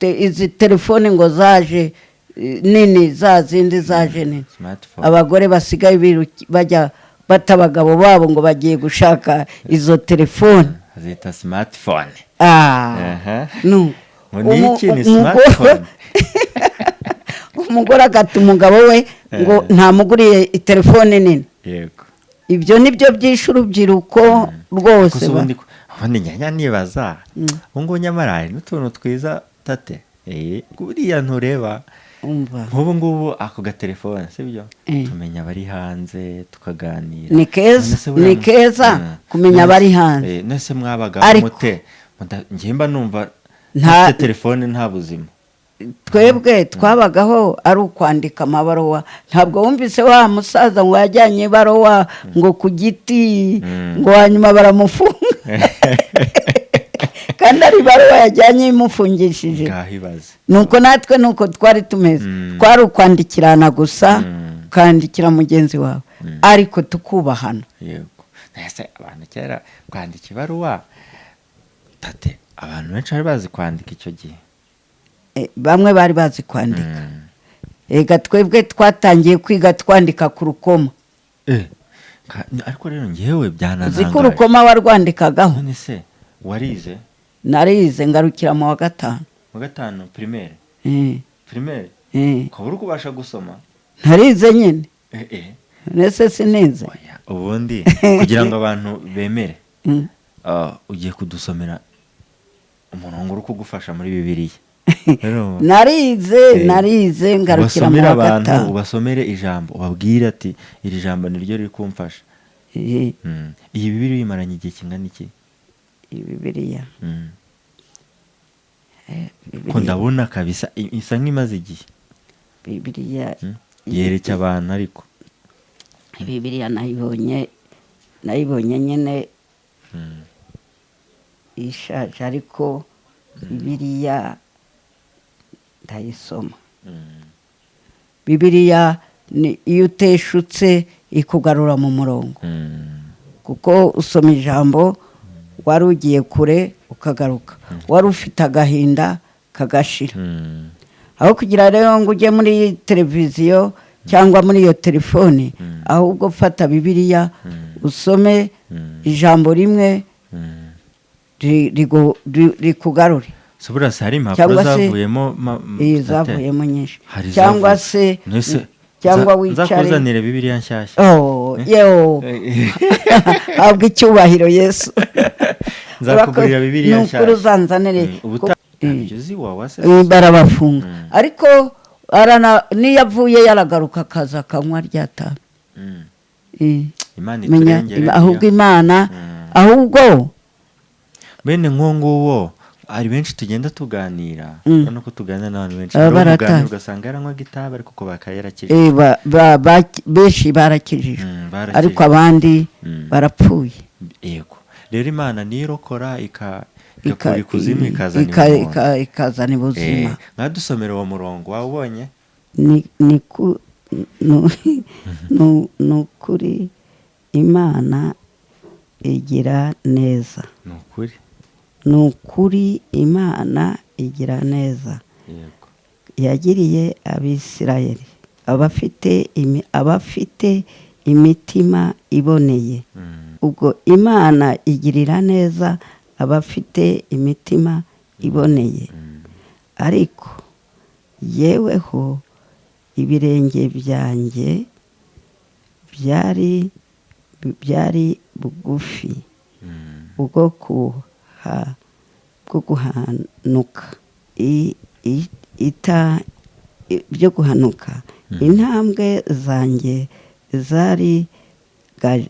izi telefone ngo zaje nini, za zindi zaje nini, abagore basigaye bajya bata abagabo babo ngo bagiye gushaka izo telefone zita smartphone. Umugore agata umugabo we ngo ntamuguriye telefone nini. Ibyo nibyo byishe urubyiruko rwose. Ubundi njya nibaza ngo nyamara n'utuntu twiza tate buriya ntureba nk'ubu ngubu ako gatelefone sibyo tumenya abari hanze tukaganira. Ni keza kumenya abari hanze. Nese mwabaga mute njyemba numva nta telefone nta buzima. Twebwe twabagaho ari ukwandika amabaruwa. Ntabwo wumvise wa musaza ngo yajyanye ibaruwa ngo ku giti ngo hanyuma baramufunga kandi ari ibaruwa yajyanye imufungishije. Nuko natwe nuko twari tumeze, twari ukwandikirana gusa, ukandikira mugenzi wawe ariko tukubahana. Yego nese abantu kera kwandika ibaruwa tate abantu benshi bari bazi kwandika icyo gihe. Bamwe bari bazi kwandika. Ega twebwe twatangiye kwiga twandika ku rukoma. Ariko rero ngewe byananangaye. Uzi ko urukoma warwandikagaho? None se warize? Narize ngarukira mu wa gatanu. Mu gatanu primaire? Primaire? Ukaba uri kubasha gusoma? Narize nyine. Nese sinize. Ubundi kugira ngo abantu bemere ugiye kudusomera umurongo uri kugufasha muri Bibiliya. Narize ngarukira mu wa gatanu. Ubasomere ijambo ubabwira ati iri jambo niryo riri kumfasha. Iyi Bibiliya imaranye igihe kingana iki? Iyi Bibiliya ko ndabona kabisa isa nk'imaze igihe. Bibiliya yereke abantu ariko Bibiliya nayibonye nyine ishaje ariko Bibiliya ndayisoma. Bibiliya iyo uteshutse ikugarura mu murongo kuko usoma ijambo wari ugiye kure ukagaruka, wari ufite agahinda kagashira. Aho kugira rero ngo ujye muri televiziyo cyangwa muri iyo telefone, ahubwo fata Bibiliya usome ijambo rimwe rikugarure. Sobura hari impapuro zavuyemo nyinshi cyangwa se cyangwa wicare nzakuzanire Bibiliya nshyashya. Habwa icyubahiro Yesu. Nzakugurira Bibiliya nshyashya. Nukuri uzanzanire barabafunga ariko niyo avuye yaragaruka akaza akanywa ryatabi. Ahubwo Imana ahubwo bene nk'uwo hari benshi tugenda tuganira no ko tuganira n'abantu benshi tuganira ugasanga yaranywa gitaba ariko ko bakayerakije. Benshi barakijijwe ariko abandi barapfuye. Yego rero Imana nirokora ikakura ikuzimu ikazana ubuzima. Mwadusomera uwo murongo wawubonye? Nukuri Imana igira neza. Nukuri Imana igira neza. Yagiriye Abisirayeli abafite imitima iboneye. Ubwo Imana igirira neza abafite imitima iboneye. Ariko yeweho ibirenge byanjye byari bugufi bwo guhanuka byo guhanuka. Intambwe zanjye zari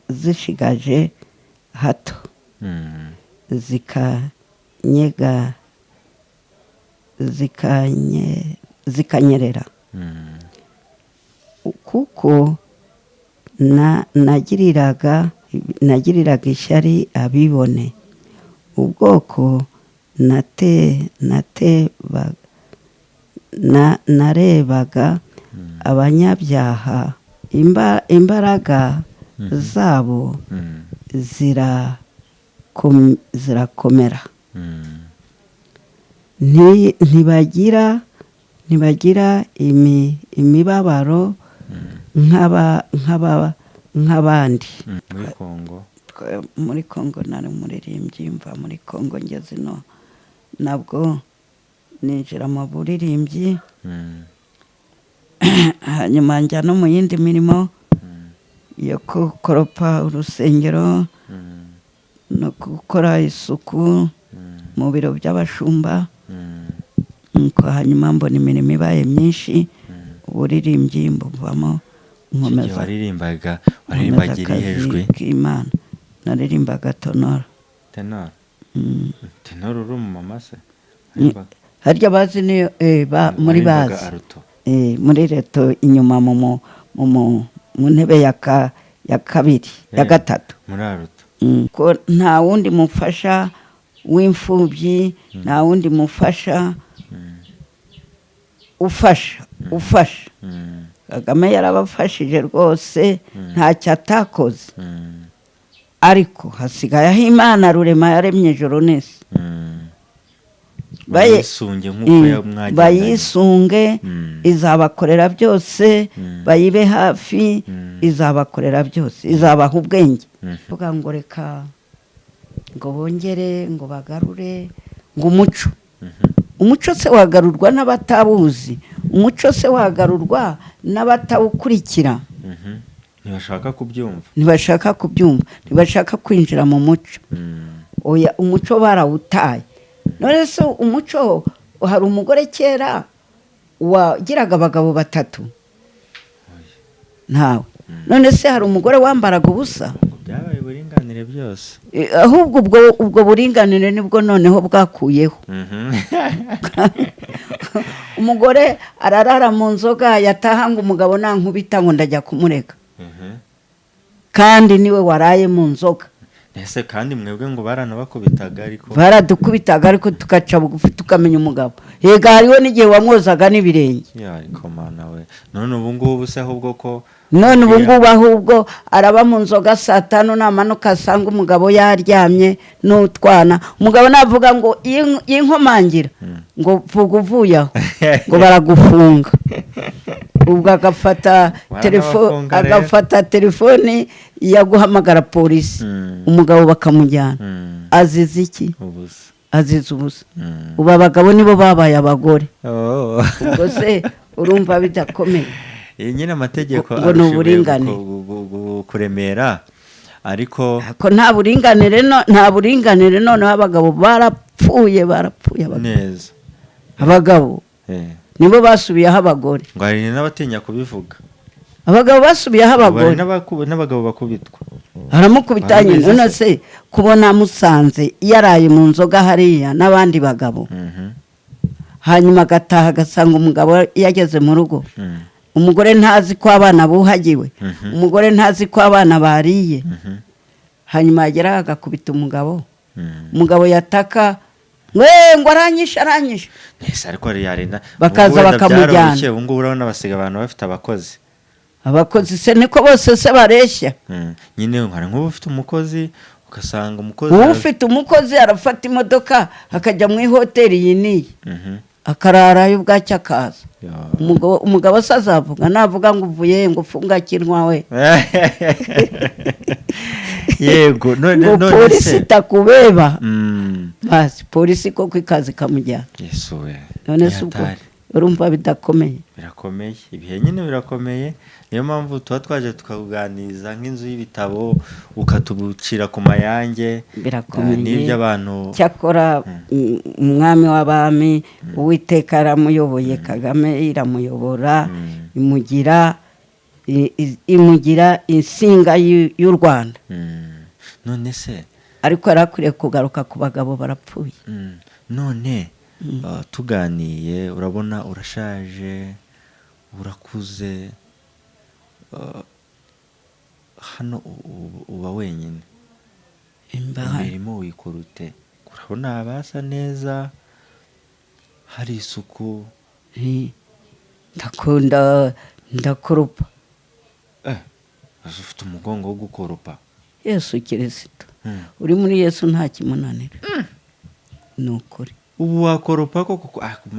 zishigaje hato zikanyerera kuko nagiriraga ishyari abibone. Ubwoko narebaga abanyabyaha imbaraga zabo zirakomera ntibagira imibabaro nk'abandi. Muri Kongo nari umuririmbyi, mva muri Kongo ngeze ino nabwo ninjira mu buririmbyi, hanyuma njya no mu yindi mirimo yo gukoropa urusengero no gukora isuku mu biro by'abashumba, hanyuma mbona imirimo ibaye myinshi, uburirimbyi mbuvamo nkomeza. waririmbaga irihejwe k'Imana, naririmbaga tenor. Tenor uri mu mama se? Harya bazi niyo muri bazi muri reto inyuma mu ntebe ya kabiri ya gatatu muri aruto. ko nta wundi mufasha w'imfubyi, nta wundi mufasha ufasha. Kagame yarabafashije rwose, ntacyo atakoze, ariko hasigaye aho Imana rurema yaremye ijoro n'isi. Bayisunge, izabakorera byose, bayibe hafi, izabakorera byose, izabaha ubwenge. Vuga ngo reka ngo bongere ngo bagarure ngo umuco se wagarurwa n'abatabuzi, umuco se wagarurwa n'abatawukurikira. ntibashaka kubyumva, ntibashaka kwinjira mu muco. Oya, umuco barawutaye. None se umuco, hari umugore kera wagiraga abagabo 3? Ntawe. None se hari umugore wambaraga ubusa? Byabaye uburinganire byose. Ahubwo ubwo buringanire nibwo noneho bwakuyeho. Umugore ararara mu nzoga, yataha ngo umugabo nankubita ngo ndajya kumureka. Kandi niwe waraye mu nzoga. Ese kandi mwebwe ngo baranabakubitaga ariko? Baradukubitaga ariko tugaca bugufi tukamenya umugabo. Hega hariho n'igihe wamwozaga n'ibirenge. Ariko mana we, none ubu ngubu se ahubwo ko ahubwo araba mu nzoga 5 namanuka asanga umugabo yaryamye n'utwana. Umugabo navuga ngo yinkomangira ngo vuga uvuye aho ngo baragufunga. Ubwo agafata telefoni yaguhamagara polisi, umugabo bakamujyana. Azize iki? Azize ubusa. Ubu abagabo nibo babaye abagore. Ubwo se urumva bidakomeye? Nyine amategeko uburingane kuremera, ariko nta buringanire none abagabo barapfuye neza. Abagabo nibo basubiyeho abagore. Ngo hari n'abatinya kubivuga. Abagabo basubiyeho abagore, n'abagabo bakubitwa. Aramukubitanye. None se kubona musanze yaraye mu nzoga hariya n'abandi bagabo, hanyuma agataha agasanga umugabo yageze mu rugo, umugore ntazi ko abana buhagiwe, umugore ntazi ko abana bariye, hanyuma yagera agakubita umugabo, umugabo yataka ngo aranyishe. Nese ariko yarinda bakaza bakamujyana. Ubu ngubu urabona basiga abantu bafite abakozi se niko bose se bareshya. Nyine nk'ubu ufite umukozi, ugasanga ufite umukozi arafata imodoka akajya mu ihoteli yiniye, akararayo bwacyo akaza. Umugabo se azavuga, navuga ngo uvuye ngo ufunga kinwa we. Yego, none polisi itakubeba. Basi polisi koko ikazi kamujyana. Yesu we. None se ubwo urumva bidakomeye? Birakomeye, ibihe nyine birakomeye. Niyo mpamvu tuba twaje tukakuganiriza nk'inzu y'ibitabo, ukatubucira ku mayange. Birakomeye n'ibyo abantu. Cyakora umwami w'abami, Uwiteka aramuyoboye, Kagame iramuyobora, imugira insinga y'u Rwanda. None se ariko arakwiriye kugaruka ku bagabo barapfuye. None tuganiye, urabona urashaje, urakuze, hano uba wenyine, imirimo uyikora ute? Urabona abasa neza, hari isuku? ndakoropa. Ufite umugongo wo gukoropa? Yesu Kristo, uri muri Yesu nta kimunanira. nukuri ubu wakoropa koko hako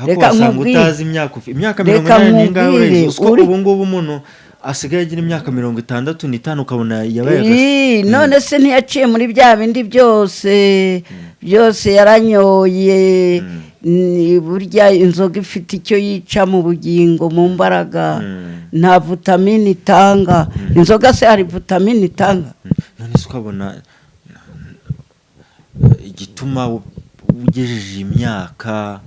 Reka wasanga nkubwire. utazi imyaka imyaka Reka 80 n'ingahe nkubwire, urezi usko uri- ubu ngubu umuntu asigaye agira imyaka 65 ukabona yabaye none se ntiyaciye muri bya bindi byose yaranyoye. Burya inzoga ifite icyo yica mu bugingo, mu mbaraga, nta vitamine itanga. Inzoga se hari vitamine itanga? none se ukabona igituma ugejeje imyaka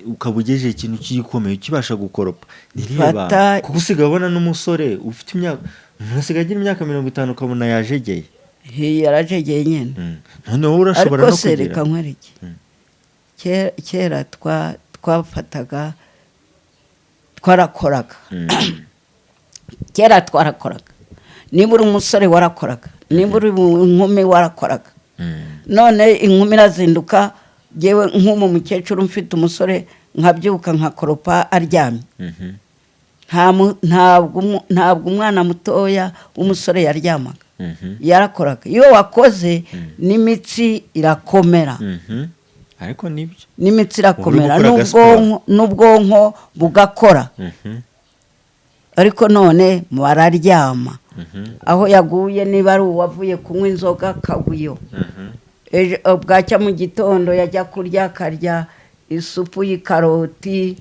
ukaba ugejeje ikintu cy'igikomeye ukibasha gukoropa nireba kuko usigaye ubona n'umusore ufite imyaka asigaye agira imyaka 50 ukabona yajegeye yarajegeye nyine. none wowe urashobora no kugira. Ariko reka nkwereke, kera twafataga twarakoraga. Kera twarakoraga, niba uri umusore warakoraga, niba uri inkumi warakoraga. None inkumi irazinduka, yewe nk'umu mukecuru mfite umusore nkabyuka nkakoropa aryamye. Ntabwo umwana mutoya w'umusore yaryamaga, yarakoraga. Iyo wakoze n'imitsi irakomera, ariko nibyo n'imitsi irakomera n'ubwonko bugakora. Ariko none bararyama, aho yaguye niba ari uwavuye kunywa inzoga akagwiyo, bwacya mu gitondo yajya kurya akarya isupu y'ikaroti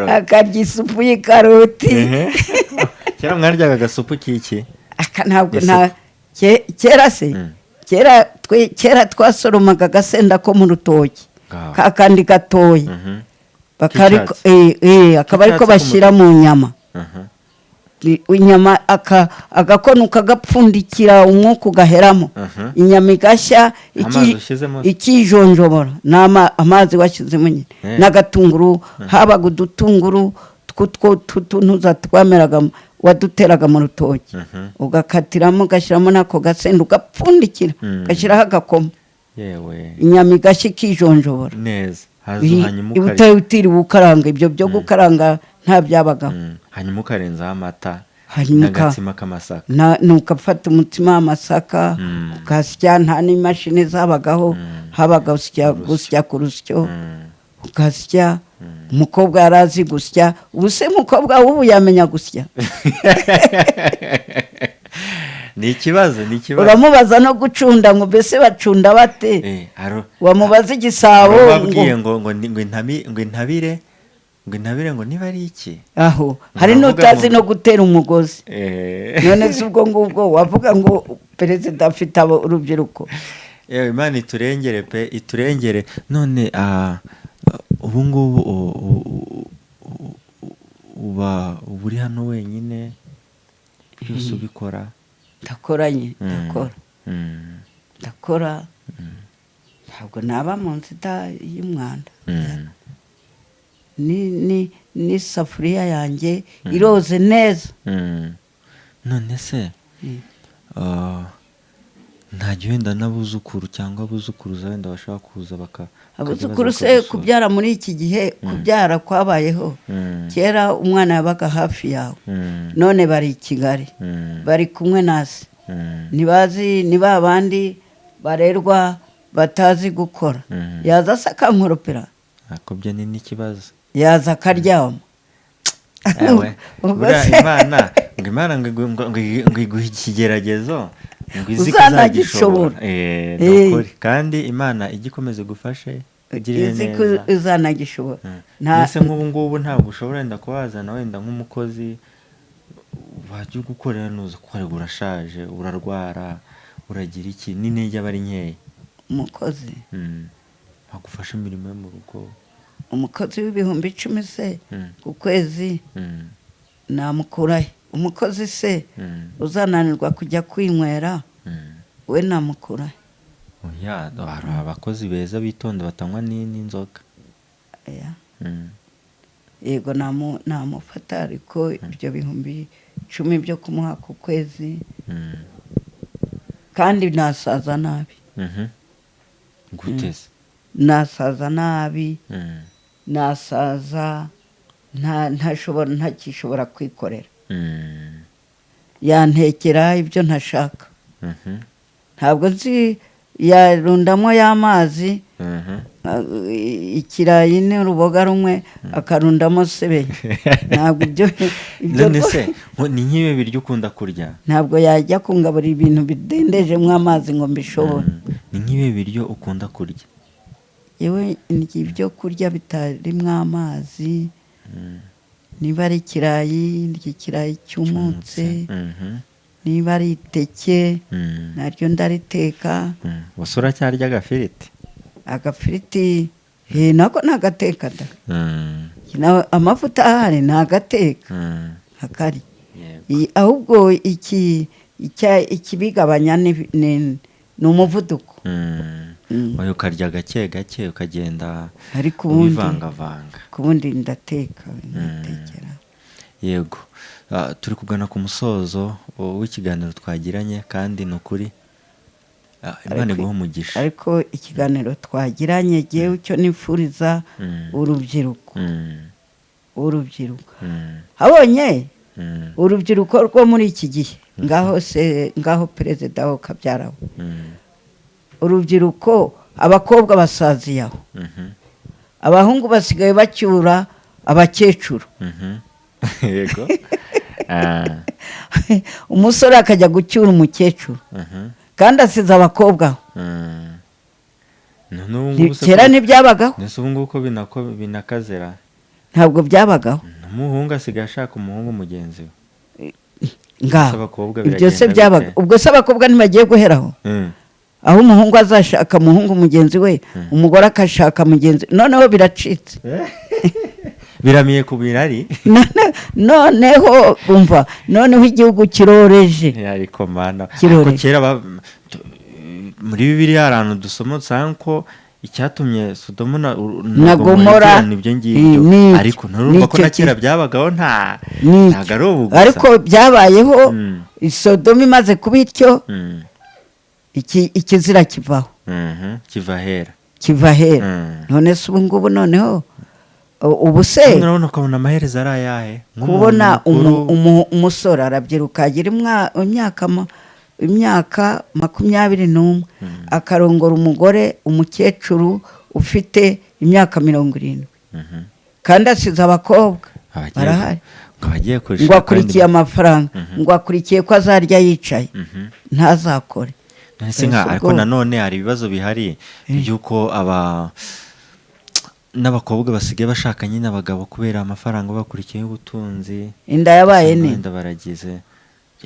akarya isupu y'ikaroti. kera mwaryaga agasupu k'iki? Kera twasoromaga agasenda ko mu rutoki kakandi gatoya, akaba ariko bashyira mu nyama. Inyama agakono kagapfundikira umwuka ugaheramo, inyama igashya ikijonjobora n'amazi washyizemo nyine n'agatunguru. Habaga udutunguru tw'utuntuza twameraga waduteraga mu rutoki, ugakatiramo ugashyiramo n'ako gasenda ugapfundikira ugashyiraho agakoma, inyama igashya ikijonjobora neza. utiriwe ukaranga. Ibyo byo gukaranga nta byabagaho. Hanyuma ukarenzaho amata n'agatsima k'amasaka, nukafata umutsima w'amasaka ugasya. Nta n'imashini zabagaho, habaga gusya ku rusyo ugasya. Umukobwa yarazi gusya. Ubu se umukobwa w'ubu yamenya gusya? ni ikibazo. Uramubaza no gucunda ngo mbese bacunda bate? Wamubaza igisabo ngo intabire ngo niba ari iki. Aho hari n'utazi no gutera umugozi. None se ubwo ngubwo wavuga ngo perezida afite urubyiruko? Imana iturengere pe, iturengere. None ubu ngubu uba uri hano wenyine byose ubikora? Ndakora. Ntabwo naba mu nzira y'umwanda. N'isafuriya yanjye iroze neza. None se ntajya wenda n'abuzukuru cyangwa abuzukuruza wenda bashaka kuza abuzukuru se kubyara muri iki gihe, kubyara kwabayeho. Kera umwana yabaga hafi yawe, none bari i Kigali bari kumwe nasi. Ntibazi ni ba bandi barerwa batazi gukora. Yaza se akankoropera, akobye ni n'ikibazo. Yaza akaryama. Imana ngo iguhe ikigeragezo uzanagishobora. Kandi Imana igikomeze gufashe ugirire neza, uzanagishobora. Mbese nk'ubu ngubu ntabwo ushobora wenda kuwazana wenda nk'umukozi wajya gukorera nuza kuko urashaje, urarwara, uragira iki, n'intege aba ari nkeya. Umukozi agufasha imirimo yo mu rugo. Umukozi w'ibihumbi 10 se ku kwezi namukurahe? Umukozi se uzananirwa kujya kwinywera, we namukurahe? Hari abakozi beza bitonda batanywa n'inzoga. Yego namufata, ariko ibyo bihumbi 10 byo kumuha ku kwezi kandi nasaza nabi. Guteze nasaza nabi, nasaza ntakishobora kwikorera. yantekera ibyo ntashaka. Ntabwo nzi yarundamo y'amazi, ikirayi n'uruboga rumwe akarundamo sebeye. Ntabwo ibyo none se ni nk'ibi biryo ukunda kurya? Ntabwo yajya kungaburira ibintu bidendejemo amazi ngo mbishobore. Ni nk'ibi biryo ukunda kurya? Yewe ibyo kurya bitarimo amazi, niba ari ikirayi ndya ikirayi cyumutse, niba ari iteke naryo ndariteka. Gusa uracyarya agafiriti? Agafiriti nako nagateka da. Amavuta ahari nagateka hakari. Ahubwo ikibigabanya ni umuvuduko. Oya ukarya gake gake ukagenda ariko ubivangavanga. Kubundi ndateka ntekera. Yego. Turi kugana ku musozo w'ikiganiro twagiranye kandi nukuri Imana iguha umugisha. Ariko ikiganiro twagiranye jewe cyo nifuriza urubyiruko. Habonye urubyiruko rwo muri iki gihe ngaho perezida wo kabyaraho. Urubyiruko abakobwa basaziyaho. Abahungu basigaye bacyura abakecuru. Yego. Umusore akajya gucyura umukecuru. Kandi asize abakobwa. Kera ntibyabagaho. Nese ubu nguko binakazera. Ntabwo byabagaho. Umuhungu asigaye ashaka umuhungu mugenzi we. Ibyo se byabaga. Ubwo se abakobwa ntibagiye guheraho. Aho umuhungu azashaka umuhungu mugenzi we, umugore akashaka mugenzi. Noneho biracitse. Biramiye ku birari. Noneho umva, noneho igihugu kiroreje. Ariko mana, ko kera muri Bibiliya arantu dusoma usanga ko icyatumye Sodomu na Gomora nibyo ngibyo. Ariko nturumva ko nakera byabagaho ntago ari ubu gusa. Ariko byabayeho Sodomu imaze kubityo ikizira kivaho. Kiva hera. None se ubu ngubu noneho ubu se urabona ukabona amaherezo ari ayahe? Kubona umusore arabyiruka agira imyaka 21 akarongora umugore umukecuru ufite imyaka 70 kandi asize abakobwa barahari ngo akurikiye amafaranga ngo akurikiye ko azarya yicaye ntazakore. Ariko nanone hari ibibazo bihari by'uko n'abakobwa basigaye bashaka nyine abagabo kubera amafaranga bakurikiye ubutunzi. Inda yabaye ni inda baragize.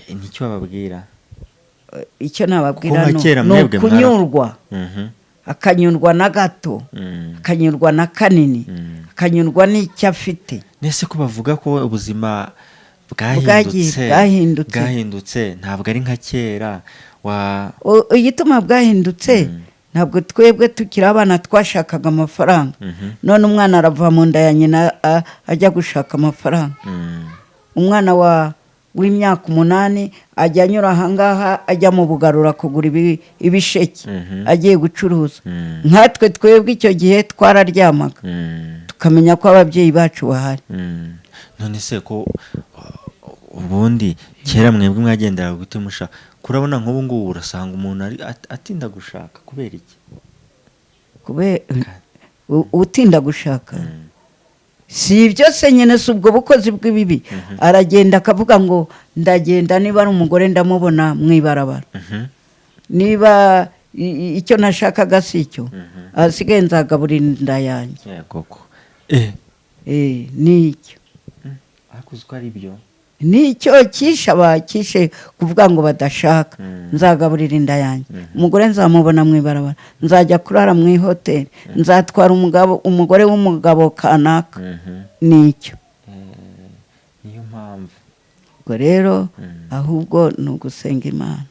Nicyo bababwira? Icyo nababwira no kunyurwa. Akanyurwa na gato, akanyurwa na kanini, akanyurwa n'icyo afite. Nese ko bavuga ko ubuzima bwahindutse ntabwo ari nka kera. Igituma bwahindutse ntabwo twebwe tukiri abana twashakaga amafaranga. None umwana arava mu nda ya nyina ajya gushaka amafaranga. Umwana w'imyaka 8 ajya anyura ahangaha ajya mu bugarura kugura ibisheke agiye gucuruza. Nkatwe twebwe icyo gihe twararyamaga tukamenya ko ababyeyi bacu bahari. None se ko ubundi kera mwebwe mwagendera gute mushaka? Kurabona nk'ubu ngubu urasanga umuntu atinda gushaka kubera iki? Utinda gushaka si ibyo se nyine si ubwo bukozi bw'ibibi. Aragenda akavuga ngo ndagenda niba ari umugore ndamubona mwibarabara, niba icyo nashakaga si icyo asigaye nzagaburira inda yanjye. Nicyo ariko ari byo nicyo kishe kuvuga ngo badashaka. Nzagaburira inda yanjye, umugore nzamubona mwibarabara, nzajya kurara mu hoteli, nzatwara umugore w'umugabo kanaka. Nicyo niyo mpamvu ubwo rero ahubwo ni ugusenga Imana.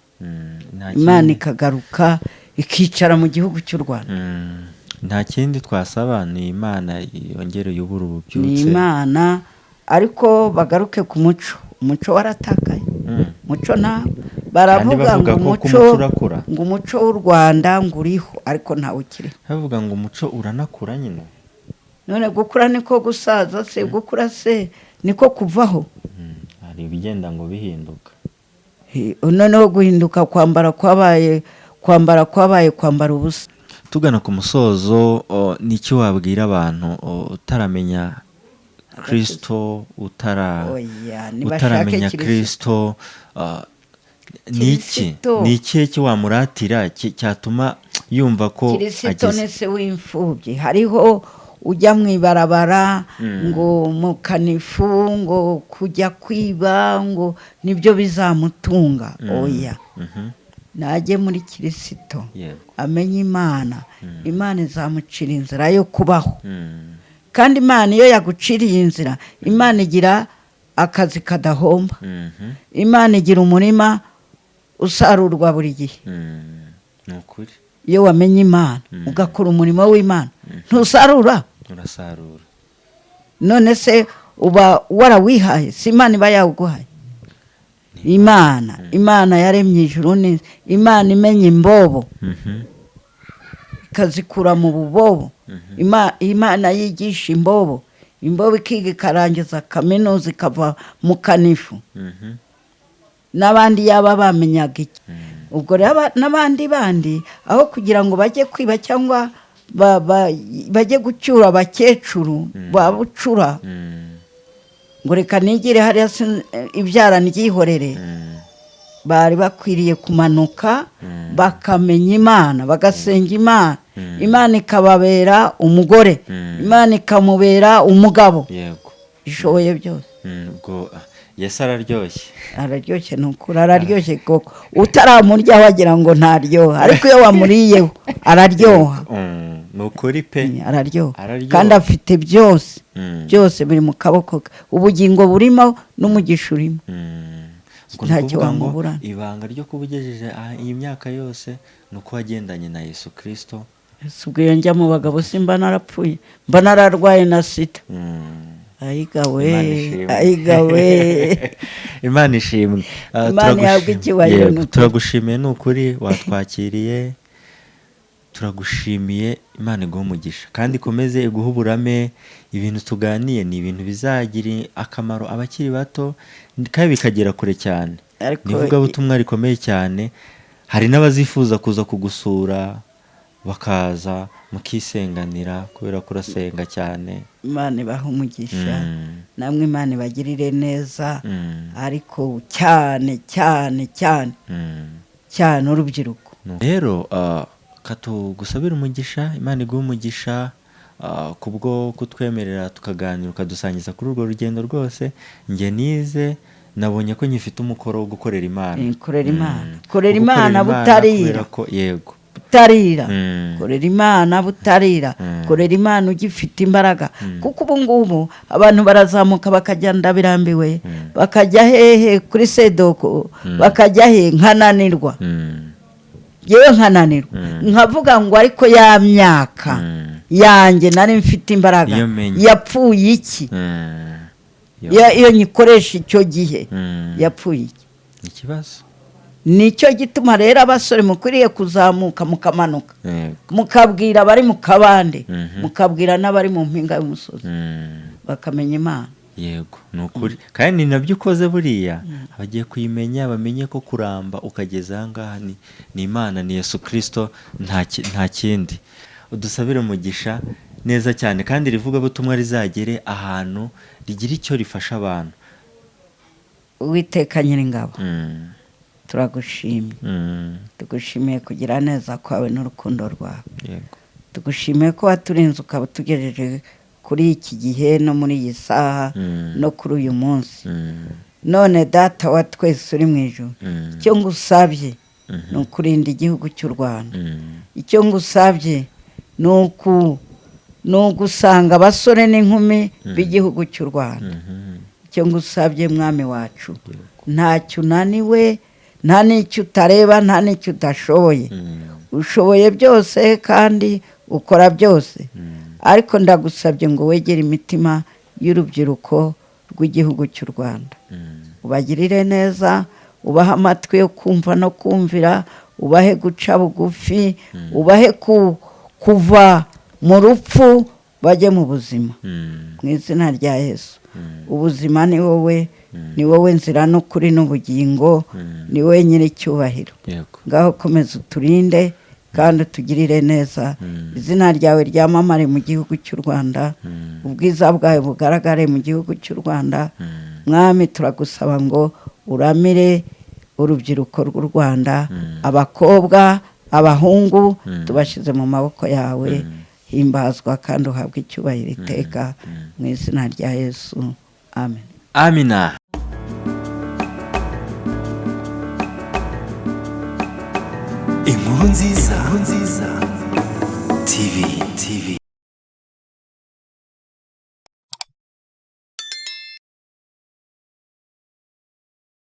Imana ikagaruka ikicara mu gihugu cy'u Rwanda. Nta kindi twasaba, ni Imana yongere yubura ububyutse. Ni Imana, ariko bagaruke ku muco. Umuco waratakaye. Umuco baravuga ngo umuco w'u Rwanda nguriho ariko ntawe ukiri. Bavuga ngo umuco uranakura nyine. None gukura niko gusaza se? Gukura se niko kuvaho? Hari ibigenda ngo bihinduka. noneho guhinduka kwambara kwabaye kwambara ubusa. Tugana ku musozo, n'icyo wabwira abantu utaramenya Kristo, utaramenya Kristo, ni iki wamuratira cyatuma yumva ko Kristo ni se w'imfubyi? Hariho ujya mu ibarabara ngo mu kanifu, ngo kujya kwiba, ngo nibyo bizamutunga. Oya, najye muri Kristo, amenye Imana. Imana izamucira inzira yo kubaho. Kandi Imana iyo yaguciriye inzira, Imana igira akazi kadahomba. Imana igira umurima usarurwa buri gihe. Iyo wamenye Imana ugakora umurimo w'Imana, ntusarura? Urasarura. None se uba warawihaye? Si Imana iba yawuguhaye? Imana yaremye ijuru n'isi. Imana imenya imbobo ikazikura mu bubobo. Imana yigisha imbobo ikiga ikarangiza kaminuza ikava mu kanifu. N'abandi yaba bamenyaga iki? Ubwo rero n'abandi aho kugira ngo bajye kwiba cyangwa bajye gucyura abakecuru babucura, ngo reka nigire hariya ibyara ndyihorere, bari bakwiriye kumanuka bakamenya Imana, bagasenga Imana. Imana ikababera umugore, Imana ikamubera umugabo. Ishoboye byose. Yesu araryoshye n'ukuri, araryoshye koko. Utaramurya wagira ngo ntaryoha, ariko iyo wamuriyeho araryoha. Nukuri pe, araryoha. Kandi afite byose biri mu kaboko ke. Ubugingo burimo n'umugisha urimo. Ntacyo wamuburana. Ibanga ryo kubugejeje iyi myaka yose nuko wagendanye na Yesu Kristo. Ubwo iyo njya mu bagabo simba narapfuye, mba nararwaye na sida. Ayigawe. Imana ishimwe. Imana yabwe ikibazo. Turagushimiye n'ukuri watwakiriye. Turagushimiye, Imana iguhe umugisha kandi ikomeze iguhe uburame. Ibintu tuganiye ni ibintu bizagira akamaro abakiri bato kandi bikagera kure cyane. Nivuga ubutumwa rikomeye cyane. Hari n'abazifuza kuza kugusura bakaza mukisenganira kubera kurasenga cyane. Imana ibaha umugisha, namwe Imana ibagirire neza, ariko cyane urubyiruko. Rero katugusabira umugisha, Imana iguhe umugisha kubwo kutwemerera tukaganira ukadusangiza kuri urwo rugendo rwose. Njye nize nabonye ko nyifite umukoro wo gukorera Imana. Korera Imana butarira. Yego. Butarira. Korera Imana butarira. Korera Imana ugifite imbaraga. Kuko ubu ngubu abantu barazamuka bakagenda birambiwe, bakajya hehe kuri Sedoko, bakajya he nkananirwa. Yewe nkananirwa. Nkavuga ngo ariko ya myaka yanjye nari mfite imbaraga yapfuye iki? Iyo nyikoresha icyo gihe yapfuye iki? Ikibazo. Nicyo gituma rero abasore mukwiriye kuzamuka mukamanuka, mukabwira abari mu kabande, mukabwira n'abari mu mpinga y'umusozi, bakamenya Imana. Yego, nukuri. Kandi nabyo ukoze buriya abagiye kuyimenya bamenye ko kuramba ukageza ahangaha ni Imana, ni Yesu Kristo, nta kindi. Udusabire umugisha neza cyane kandi rivuga butumwa rizagere ahantu rigira icyo rifasha abantu. Uwiteka Nyiringabo, turagushimye. Tugushimiye kugira neza kwawe n'urukundo rwawe. Tugushimiye ko waturinze ukaba tugejeje kuri iki gihe no muri iyi saha no kuri uyu munsi. None Data wa twese uri mu ijuru, icyo ngusabye ni ukurinda igihugu cy'u Rwanda. Icyo ngusabye ni ugusanga abasore n'inkumi b'igihugu cy'u Rwanda. Icyo ngusabye Mwami wacu, ntacyo unaniwe, nta n'icyo utareba, nta n'icyo udashoboye. Ushoboye byose kandi ukora byose. Ariko ndagusabye ngo wegere imitima y'urubyiruko rw'igihugu cy'u Rwanda. Ubagirire neza, ubahe amatwi yo kumva no kumvira, ubahe guca bugufi, ubahe kuva mu rupfu bajye mu buzima. Mu izina rya Yesu. Ubuzima ni wowe, ni wowe nzira n'ukuri n'ubugingo, ni wowe nyir'icyubahiro. Ngaho komeza uturinde kandi utugirire neza, izina ryawe ryamamare mu gihugu cy'u Rwanda, ubwiza bwawe bugaragare mu gihugu cy'u Rwanda. Mwami turagusaba ngo uramire urubyiruko rw'u Rwanda, abakobwa, abahungu, tubashyize mu maboko yawe. Himbazwa kandi uhabwe icyubahiro iteka, mu izina rya Yesu, amen. Amina. Inkuru nziza TV.